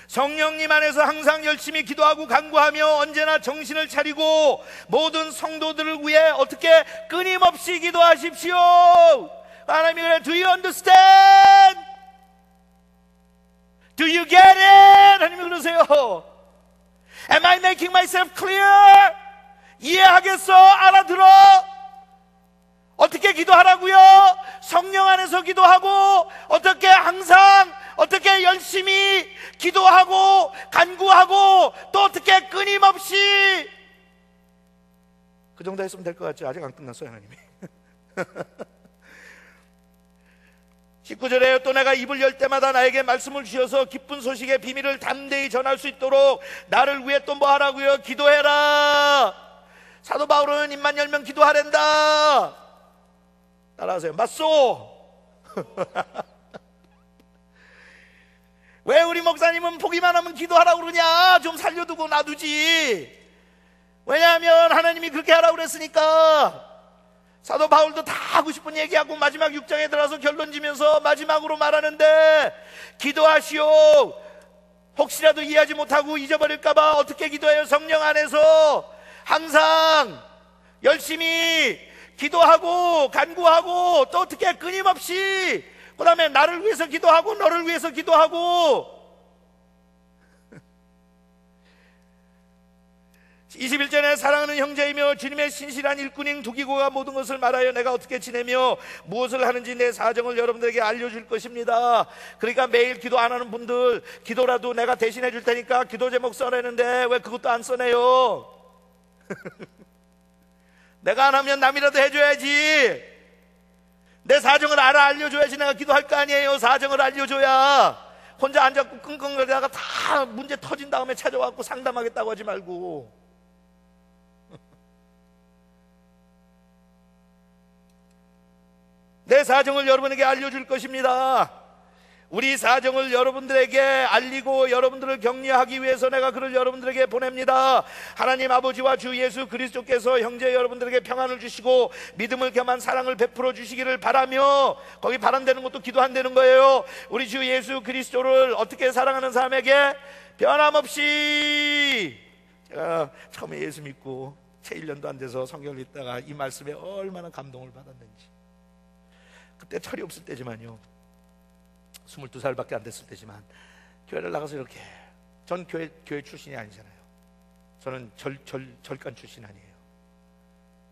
성령님 안에서 항상 열심히 기도하고 간구하며 언제나 정신을 차리고 모든 성도들을 위해 어떻게? 끊임없이 기도하십시오. 하나님이 그래, Do you understand? Do you get it? 하나님이 그러세요. Am I making myself clear? 이해하겠어? 알아들어? 어떻게 기도하라고요? 성령 안에서 기도하고, 어떻게? 항상 어떻게? 열심히 기도하고 간구하고, 또 어떻게? 끊임없이. 그 정도 했으면 될 것 같죠? 아직 안 끝났어요, 하나님이. 19절에요. 또 내가 입을 열 때마다 나에게 말씀을 주셔서 기쁜 소식의 비밀을 담대히 전할 수 있도록 나를 위해 또 뭐 하라고요? 기도해라. 사도 바울은 입만 열면 기도하랜다. 따라하세요. 맞소. 왜 우리 목사님은 보기만 하면 기도하라고 그러냐? 좀 살려두고 놔두지. 왜냐하면 하나님이 그렇게 하라고 그랬으니까. 사도 바울도 다 하고 싶은 얘기하고 마지막 6장에 들어가서 결론 지면서 마지막으로 말하는데, 기도하시오. 혹시라도 이해하지 못하고 잊어버릴까봐 어떻게 기도해요? 성령 안에서 항상 열심히 기도하고 간구하고, 또 어떻게? 끊임없이. 그 다음에 나를 위해서 기도하고 너를 위해서 기도하고. 21절에 사랑하는 형제이며 주님의 신실한 일꾼인 두기고가 모든 것을 말하여 내가 어떻게 지내며 무엇을 하는지 내 사정을 여러분들에게 알려줄 것입니다. 그러니까 매일 기도 안 하는 분들, 기도라도 내가 대신해 줄 테니까 기도 제목 써내는데 왜 그것도 안 써내요? 내가 안 하면 남이라도 해줘야지. 내 사정을 알려줘야지 내가 기도할 거 아니에요. 사정을 알려줘야. 혼자 앉아서 끙끙거리다가 다 문제 터진 다음에 찾아와서 상담하겠다고 하지 말고. 내 사정을 여러분에게 알려줄 것입니다. 우리 사정을 여러분들에게 알리고 여러분들을 격려하기 위해서 내가 그를 여러분들에게 보냅니다. 하나님 아버지와 주 예수 그리스도께서 형제 여러분들에게 평안을 주시고 믿음을 겸한 사랑을 베풀어 주시기를 바라며, 거기 바란다는 것도 기도한다는 거예요. 우리 주 예수 그리스도를 어떻게 사랑하는 사람에게 변함없이. 제가 처음에 예수 믿고 채 1년도 안 돼서 성경을 읽다가 이 말씀에 얼마나 감동을 받았는지. 그때 철이 없을 때지만요, 22살밖에 안 됐을 때지만 교회를 나가서 이렇게, 전 교회 출신이 아니잖아요. 저는 절간 출신 아니에요.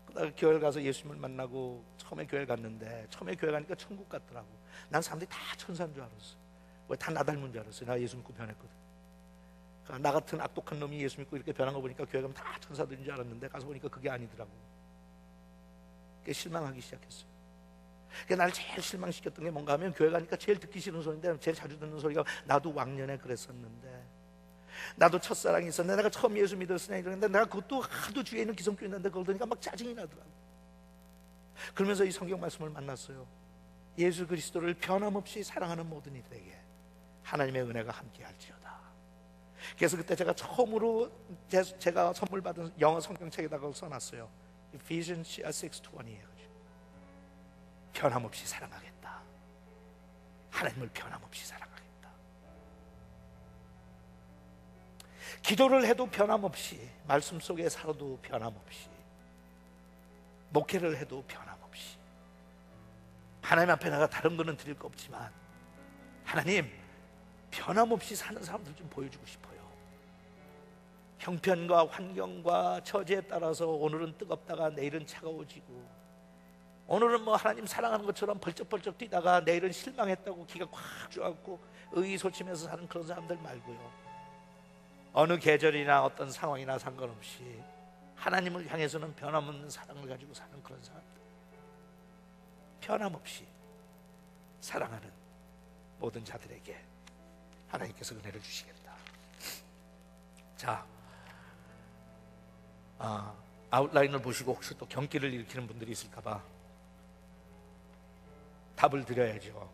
그러다가 교회를 가서 예수님을 만나고 처음에 교회 갔는데, 처음에 교회 가니까 천국 같더라고. 난 사람들이 다 천사인 줄 알았어. 왜 다 나 닮은 줄 알았어요. 나 예수 믿고 변했거든. 그러니까 나 같은 악독한 놈이 예수 믿고 이렇게 변한 거 보니까 교회 가면 다 천사들인 줄 알았는데 가서 보니까 그게 아니더라고. 그게 실망하기 시작했어요. 나를 제일 실망시켰던 게 뭔가 하면, 교회 가니까 제일 듣기 싫은 소리인데 제일 자주 듣는 소리가, 나도 왕년에 그랬었는데, 나도 첫사랑이 있었는데, 내가 처음 예수 믿었으냐 이러는데, 내가 그것도 하도 주위에 있는 기성교회 있는데 그걸 들으니까 막 짜증이 나더라고. 그러면서 이 성경 말씀을 만났어요. 예수 그리스도를 변함없이 사랑하는 모든 이들에게 하나님의 은혜가 함께할지어다. 그래서 그때 제가 처음으로 제가 선물 받은 영어 성경책에다가 써놨어요. Ephesians 6:20예요. 변함없이 사랑하겠다. 하나님을 변함없이 사랑하겠다. 기도를 해도 변함없이, 말씀 속에 살아도 변함없이, 목회를 해도 변함없이, 하나님 앞에 나가 다른 거는 드릴 거 없지만 하나님 변함없이 사는 사람들 좀 보여주고 싶어요. 형편과 환경과 처지에 따라서 오늘은 뜨겁다가 내일은 차가워지고, 오늘은 뭐 하나님 사랑하는 것처럼 벌쩍벌쩍 뛰다가 내일은 실망했다고 기가 꽉 죽어갖고 의기소침해서 사는 그런 사람들 말고요, 어느 계절이나 어떤 상황이나 상관없이 하나님을 향해서는 변함없는 사랑을 가지고 사는 그런 사람들, 변함없이 사랑하는 모든 자들에게 하나님께서 은혜를 주시겠다. 자, 아웃라인을 보시고 혹시 또 경기를 일으키는 분들이 있을까봐 답을 드려야죠.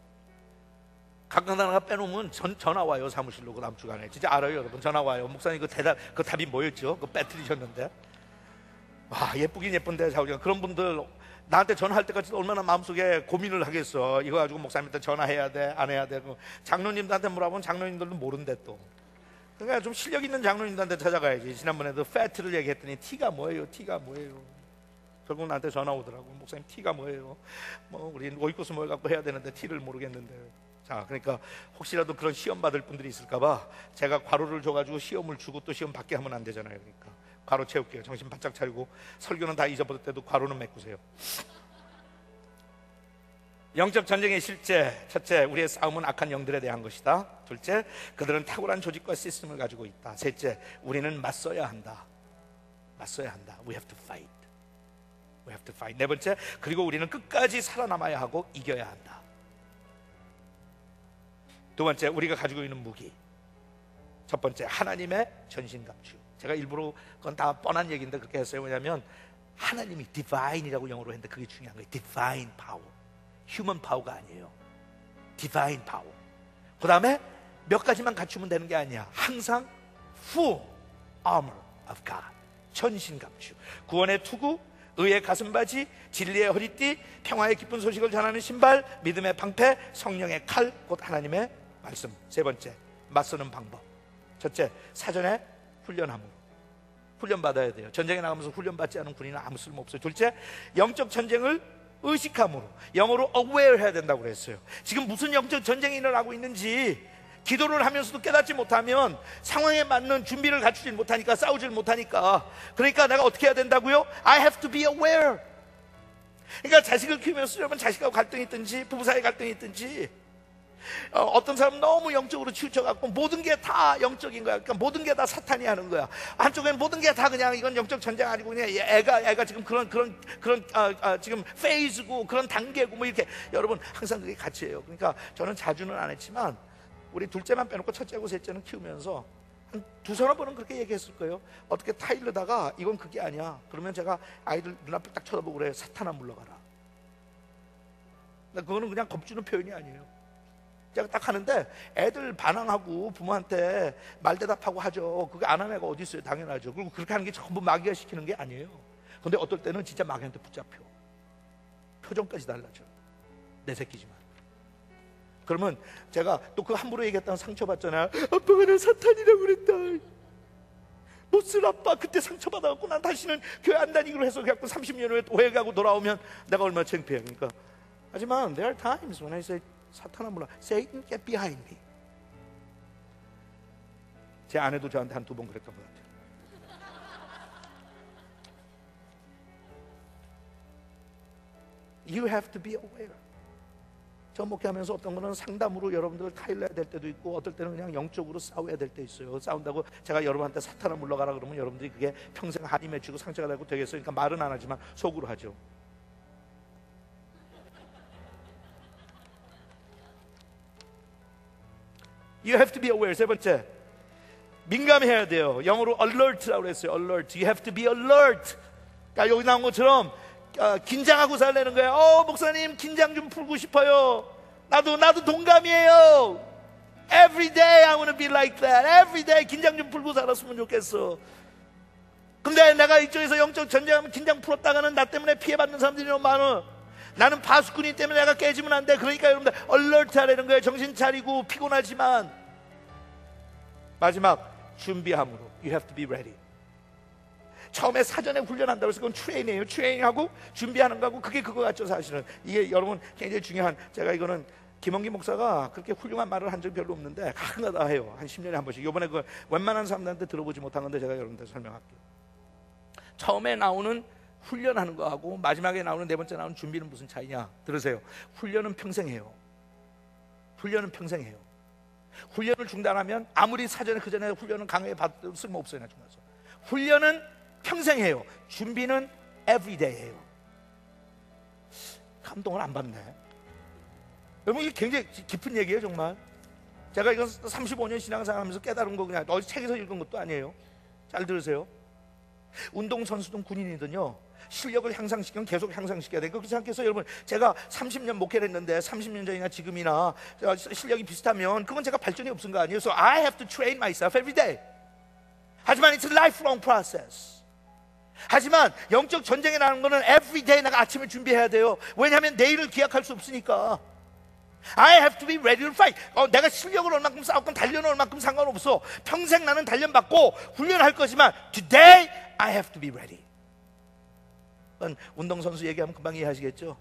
각각 하나 빼놓으면 전화 와요. 사무실로 그 다음 주간에. 진짜 알아요, 여러분. 전화 와요. 목사님 그 답이 뭐였죠? 그 빼뜨리셨는데. 와, 예쁘긴 예쁜데 자, 우리가 그런 분들 나한테 전화할 때까지도 얼마나 마음속에 고민을 하겠어. 이거 가지고 목사님한테 전화해야 돼, 안 해야 돼. 장로님들한테 물어보면 장로님들도 모른대 또. 그러니까 좀 실력 있는 장로님들한테 찾아가야지. 지난번에도 패트를 얘기했더니 T가 뭐예요? T가 뭐예요? 결국 나한테 전화 오더라고. 목사님 T가 뭐예요? 뭐 우리 오이코스 뭘 갖고 해야 되는데 T를 모르겠는데. 자, 그러니까 혹시라도 그런 시험 받을 분들이 있을까봐 제가 괄호를 줘가지고 시험을 주고 또 시험 받게 하면 안 되잖아요. 그러니까 괄호 채울게요. 정신 바짝 차리고 설교는 다 잊어버릴 때도 괄호는 메꾸세요. 영적 전쟁의 실제, 첫째, 우리의 싸움은 악한 영들에 대한 것이다. 둘째, 그들은 탁월한 조직과 시스템을 가지고 있다. 셋째, 우리는 맞서야 한다. 맞서야 한다. We have to fight. We have to fight. 네 번째, 그리고 우리는 끝까지 살아남아야 하고 이겨야 한다. 두 번째, 우리가 가지고 있는 무기. 첫 번째, 하나님의 전신갑주. 제가 일부러 그건 다 뻔한 얘기인데 그렇게 했어요. 왜냐하면 하나님이 divine이라고 영어로 했는데 그게 중요한 거예요. divine power. human power가 아니에요. divine power. 그 다음에 몇 가지만 갖추면 되는 게 아니야. 항상 full armor of God. 전신갑주. 구원의 투구, 의의 가슴바지, 진리의 허리띠, 평화의 기쁜 소식을 전하는 신발, 믿음의 방패, 성령의 칼, 곧 하나님의 말씀. 세 번째, 맞서는 방법. 첫째, 사전에 훈련함으로. 훈련 받아야 돼요. 전쟁에 나가면서 훈련 받지 않은 군인은 아무 쓸모 없어요. 둘째, 영적 전쟁을 의식함으로. 영어로 aware 해야 된다고 그랬어요. 지금 무슨 영적 전쟁이 일어나고 있는지 기도를 하면서도 깨닫지 못하면 상황에 맞는 준비를 갖추지 못하니까, 싸우질 못하니까. 그러니까 내가 어떻게 해야 된다고요? I have to be aware. 그러니까 자식을 키우면서 여러분 자식하고 갈등이 있든지 부부 사이 갈등이 있든지, 어떤 사람은 너무 영적으로 치우쳐갖고 모든 게 다 영적인 거야. 그러니까 모든 게 다 사탄이 하는 거야. 한쪽에는 모든 게 다 그냥 이건 영적 전쟁 아니고 그냥 애가 지금 그런 지금 페이즈고 그런 단계고 뭐 이렇게. 여러분 항상 그게 가치예요. 그러니까 저는 자주는 안 했지만 우리 둘째만 빼놓고 첫째하고 셋째는 키우면서 한 두서너 번은 그렇게 얘기했을 거예요. 어떻게 타일르다가 이건 그게 아니야. 그러면 제가 아이들 눈앞에 딱 쳐다보고 그래. 사탄아 물러가라. 그거는 그냥 겁주는 표현이 아니에요. 제가 딱 하는데 애들 반항하고 부모한테 말대답하고 하죠. 그게 안 하는 애가 어디 있어요? 당연하죠. 그리고 그렇게 하는 게 전부 마귀가 시키는 게 아니에요. 근데 어떨 때는 진짜 마귀한테 붙잡혀. 표정까지 달라져. 내 새끼지만. 그러면 제가 또 그 함부로 얘기했다는 상처받잖아요. 아빠가 나 사탄이라고 그랬다. 못쓸 아빠 그때 상처받아갖고 난 다시는 교회 안 다니기로 해서 그래갖고 30년 후에 또 회개하고 돌아오면 내가 얼마나 창피해. 그러니까 하지만 there are times when I say 사탄아 물러, Satan get behind me. 제 아내도 저한테 한 두 번 그랬던 것 같아요. You have to be aware. 저 목회하면서 어떤 거는 상담으로 여러분들을 타일러야 될 때도 있고, 어떨 때는 그냥 영적으로 싸워야 될 때 있어요. 싸운다고 제가 여러분한테 사탄아 물러가라 그러면 여러분들이 그게 평생 한이 맺히고 상처가 되고 되겠어요. 그러니까 말은 안 하지만 속으로 하죠. You have to be aware. 세 번째, 민감해야 돼요. 영어로 alert라고 그랬어요. alert. You have to be alert. 그러니까 여기 나온 것처럼 긴장하고 살라는 거예요. 목사님 긴장 좀 풀고 싶어요. 나도 동감이에요. Every day I want to be like that. Every day 긴장 좀 풀고 살았으면 좋겠어. 근데 내가 이쪽에서 영적 전쟁하면 긴장 풀었다가는 나 때문에 피해받는 사람들이 너무 많아. 나는 파수꾼이 때문에 내가 깨지면 안 돼. 그러니까 여러분들 얼러트하라는 거예요. 정신 차리고 피곤하지만 마지막 준비함으로 You have to be ready. 처음에 사전에 훈련한다고 해서 그건 트레이닝이에요. 트레이닝하고 준비하는 거하고 그게 그거 같죠. 사실은 이게 여러분 굉장히 중요한, 제가 이거는 김원기 목사가 그렇게 훌륭한 말을 한 적이 별로 없는데 가끔가다 해요. 한 10년에 한 번씩. 이번에 그 웬만한 사람들한테 들어보지 못한 건데 제가 여러분들한테 설명할게요. 처음에 나오는 훈련하는 거하고 마지막에 나오는 네 번째 나오는 준비는 무슨 차이냐? 들으세요. 훈련은 평생 해요. 훈련은 평생 해요. 훈련을 중단하면 아무리 사전에 그 전에 훈련은 강하게 받아도 쓸모없어요. 나중에 가서. 훈련은 평생 해요. 준비는 everyday 해요. 감동을 안 받네. 여러분 이게 굉장히 깊은 얘기예요. 정말 제가 이건 35년 신앙생활하면서 깨달은 거 그냥 어디 책에서 읽은 것도 아니에요. 잘 들으세요. 운동선수든 군인이든요, 실력을 향상시키면 계속 향상시켜야 돼요. 그렇게 생각해서 여러분, 제가 30년 목회를 했는데 30년 전이나 지금이나 실력이 비슷하면 그건 제가 발전이 없은 거 아니에요. So I have to train myself every day. 하지만 it's a lifelong process. 하지만 영적 전쟁에 나가는 거는 every day 내가 아침에 준비해야 돼요. 왜냐하면 내일을 기약할 수 없으니까. I have to be ready to fight. 내가 실력을 얼만큼 쌓았건 단련을 얼만큼 상관없어. 평생 나는 단련받고 훈련할 거지만 today I have to be ready. 운동선수 얘기하면 금방 이해하시겠죠?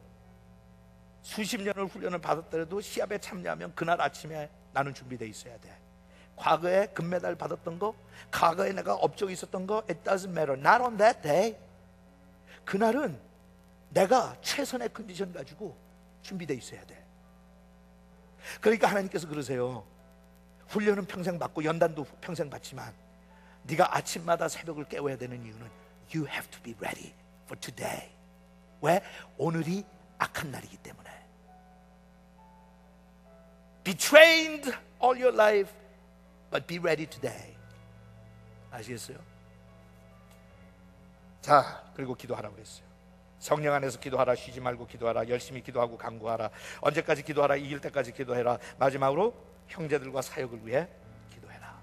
수십 년을 훈련을 받았더라도 시합에 참여하면 그날 아침에 나는 준비되어 있어야 돼. 과거에 금메달 받았던 거, 과거에 내가 업적이 있었던 거, it doesn't matter. Not on that day. 그날은 내가 최선의 컨디션 가지고 준비되어 있어야 돼. 그러니까 하나님께서 그러세요. 훈련은 평생 받고 연단도 평생 받지만 네가 아침마다 새벽을 깨워야 되는 이유는 You have to be ready for today. 왜? 오늘이 악한 날이기 때문에. Be trained all your life but be ready today. 아시겠어요? 자, 그리고 기도하라고 그랬어요. 성령 안에서 기도하라. 쉬지 말고 기도하라. 열심히 기도하고 간구하라. 언제까지 기도하라? 이길 때까지 기도해라. 마지막으로 형제들과 사역을 위해 기도해라.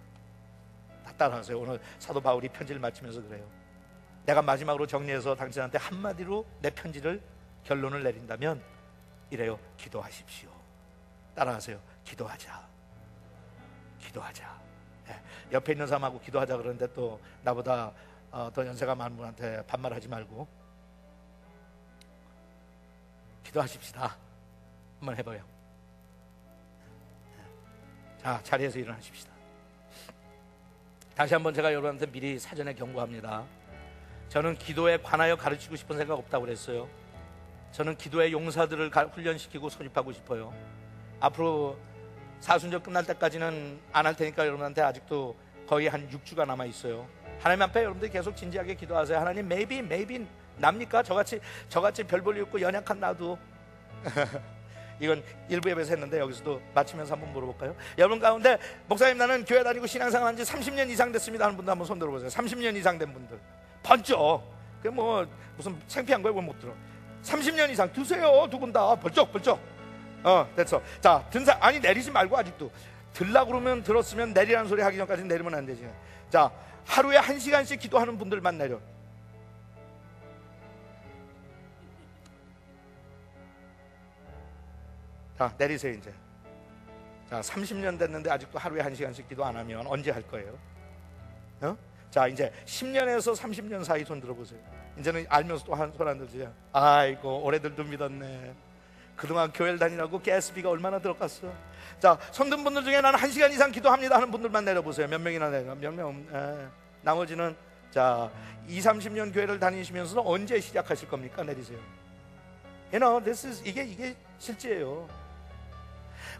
다 따라하세요. 오늘 사도 바울이 편지를 마치면서 그래요. 내가 마지막으로 정리해서 당신한테 한마디로 내 편지를 결론을 내린다면 이래요. 기도하십시오. 따라하세요. 기도하자. 기도하자. 네. 옆에 있는 사람하고 기도하자 그러는데 또 나보다 더 연세가 많은 분한테 반말하지 말고 기도하십시다. 한번 해봐요. 자, 자리에서 일어나십시다. 다시 한번 제가 여러분한테 미리 사전에 경고합니다. 저는 기도에 관하여 가르치고 싶은 생각 없다고 그랬어요. 저는 기도의 용사들을 훈련시키고 소집하고 싶어요. 앞으로 사순절 끝날 때까지는 안 할 테니까 여러분한테 아직도 거의 한 6주가 남아 있어요. 하나님 앞에 여러분들이 계속 진지하게 기도하세요. 하나님, maybe 납니까? 저같이 별 볼 일 없고 연약한 나도. 이건 일부 예배에서 했는데 여기서도 마치면서 한번 물어볼까요? 여러분 가운데 목사님 나는 교회 다니고 신앙생활 한 지 30년 이상 됐습니다 하는 분들 한번 손 들어보세요. 30년 이상 된 분들 번쩍. 그게 뭐 무슨 창피한 거예요? 못 들어. 30년 이상 드세요. 두 분 다 벌쩍 됐어. 자, 든사 아니 내리지 말고 아직도 들라고 그러면 들었으면 내리라는 소리 하기 전까지 내리면 안 되지. 자, 하루에 1시간씩 기도하는 분들만 내려. 자, 내리세요 이제. 자, 30년 됐는데 아직도 하루에 1시간씩 기도 안 하면 언제 할 거예요? 자, 이제 10년에서 30년 사이 손 들어보세요. 이제는 알면서 또 한 손 안 들지. 아이고, 올해들도 믿었네. 그동안 교회를 다니라고 가스비가 얼마나 들어갔어. 자, 손 든 분들 중에 나는 1시간 이상 기도합니다 하는 분들만 내려보세요. 몇 명이나 내려? 몇 명? 나머지는 자, 20-30년 교회를 다니시면서 언제 시작하실 겁니까? 내리세요. You know, 이게 실제예요.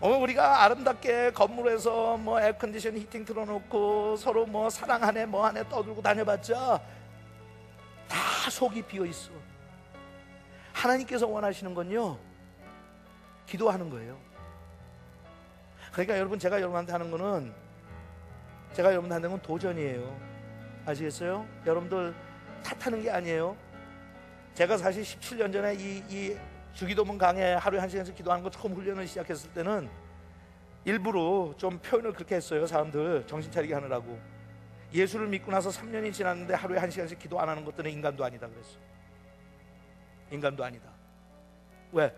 우리가 아름답게 건물에서 뭐 에어컨디션 히팅 틀어놓고 서로 뭐 사랑하네 뭐하네 떠들고 다녀봤자 다 속이 비어있어. 하나님께서 원하시는 건요, 기도하는 거예요. 그러니까 여러분, 제가 여러분한테 하는 거는 도전이에요. 아시겠어요? 여러분들 탓하는 게 아니에요. 제가 사실 17년 전에 이 주기도문 강에 하루에 1시간씩 기도하는 거 처음 훈련을 시작했을 때는 일부러 좀 표현을 그렇게 했어요. 사람들 정신 차리게 하느라고. 예수를 믿고 나서 3년이 지났는데 하루에 1시간씩 기도 안 하는 것들은 인간도 아니다 그랬어. 인간도 아니다. 왜?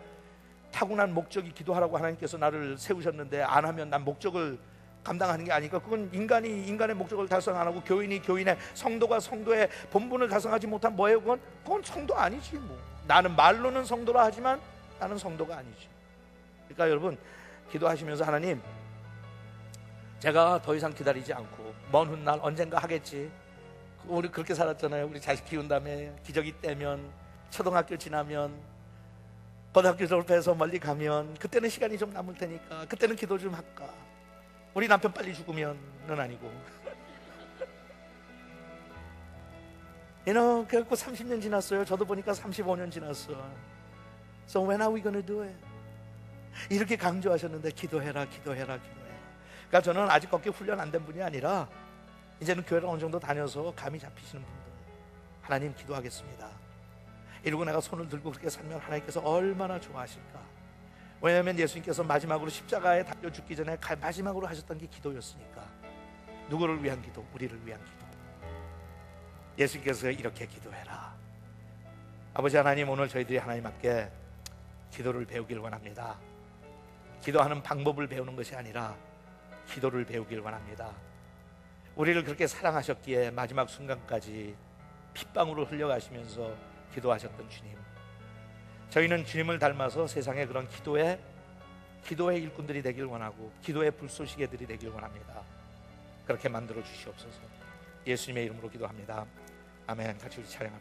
타고난 목적이 기도하라고 하나님께서 나를 세우셨는데 안 하면 난 목적을 감당하는 게 아니까 그건 인간이 인간의 목적을 달성 안 하고 교인이 교인의, 성도가 성도의 본분을 달성하지 못한 뭐예요? 그건 성도 아니지 뭐. 나는 말로는 성도라 하지만 나는 성도가 아니지. 그러니까 여러분, 기도하시면서 하나님, 제가 더 이상 기다리지 않고 먼 훗날 언젠가 하겠지. 우리 그렇게 살았잖아요. 우리 자식 키운 다음에 기저귀 떼면, 초등학교 지나면, 고등학교 졸업해서 멀리 가면 그때는 시간이 좀 남을 테니까 그때는 기도 좀 할까. 우리 남편 빨리 죽으면은 아니고 그래갖고 30년 지났어요. 저도 보니까 35년 지났어. So when are we gonna do it? 이렇게 강조하셨는데 기도해라, 기도해라, 기도해라. 그러니까 저는 아직 그렇게 훈련 안 된 분이 아니라 이제는 교회를 어느 정도 다녀서 감이 잡히시는 분들, 하나님 기도하겠습니다 이러고 내가 손을 들고 그렇게 살면 하나님께서 얼마나 좋아하실까. 왜냐하면 예수님께서 마지막으로 십자가에 달려 죽기 전에 마지막으로 하셨던 게 기도였으니까. 누구를 위한 기도? 우리를 위한 기도. 예수님께서 이렇게 기도해라. 아버지 하나님, 오늘 저희들이 하나님 앞에 기도를 배우길 원합니다. 기도하는 방법을 배우는 것이 아니라 기도를 배우길 원합니다. 우리를 그렇게 사랑하셨기에 마지막 순간까지 핏방울을 흘려가시면서 기도하셨던 주님, 저희는 주님을 닮아서 세상에 그런 기도의 일꾼들이 되길 원하고 기도의 불쏘시개들이 되길 원합니다. 그렇게 만들어 주시옵소서. 예수님의 이름으로 기도합니다. 아멘. 같이 우리 찬양합시다.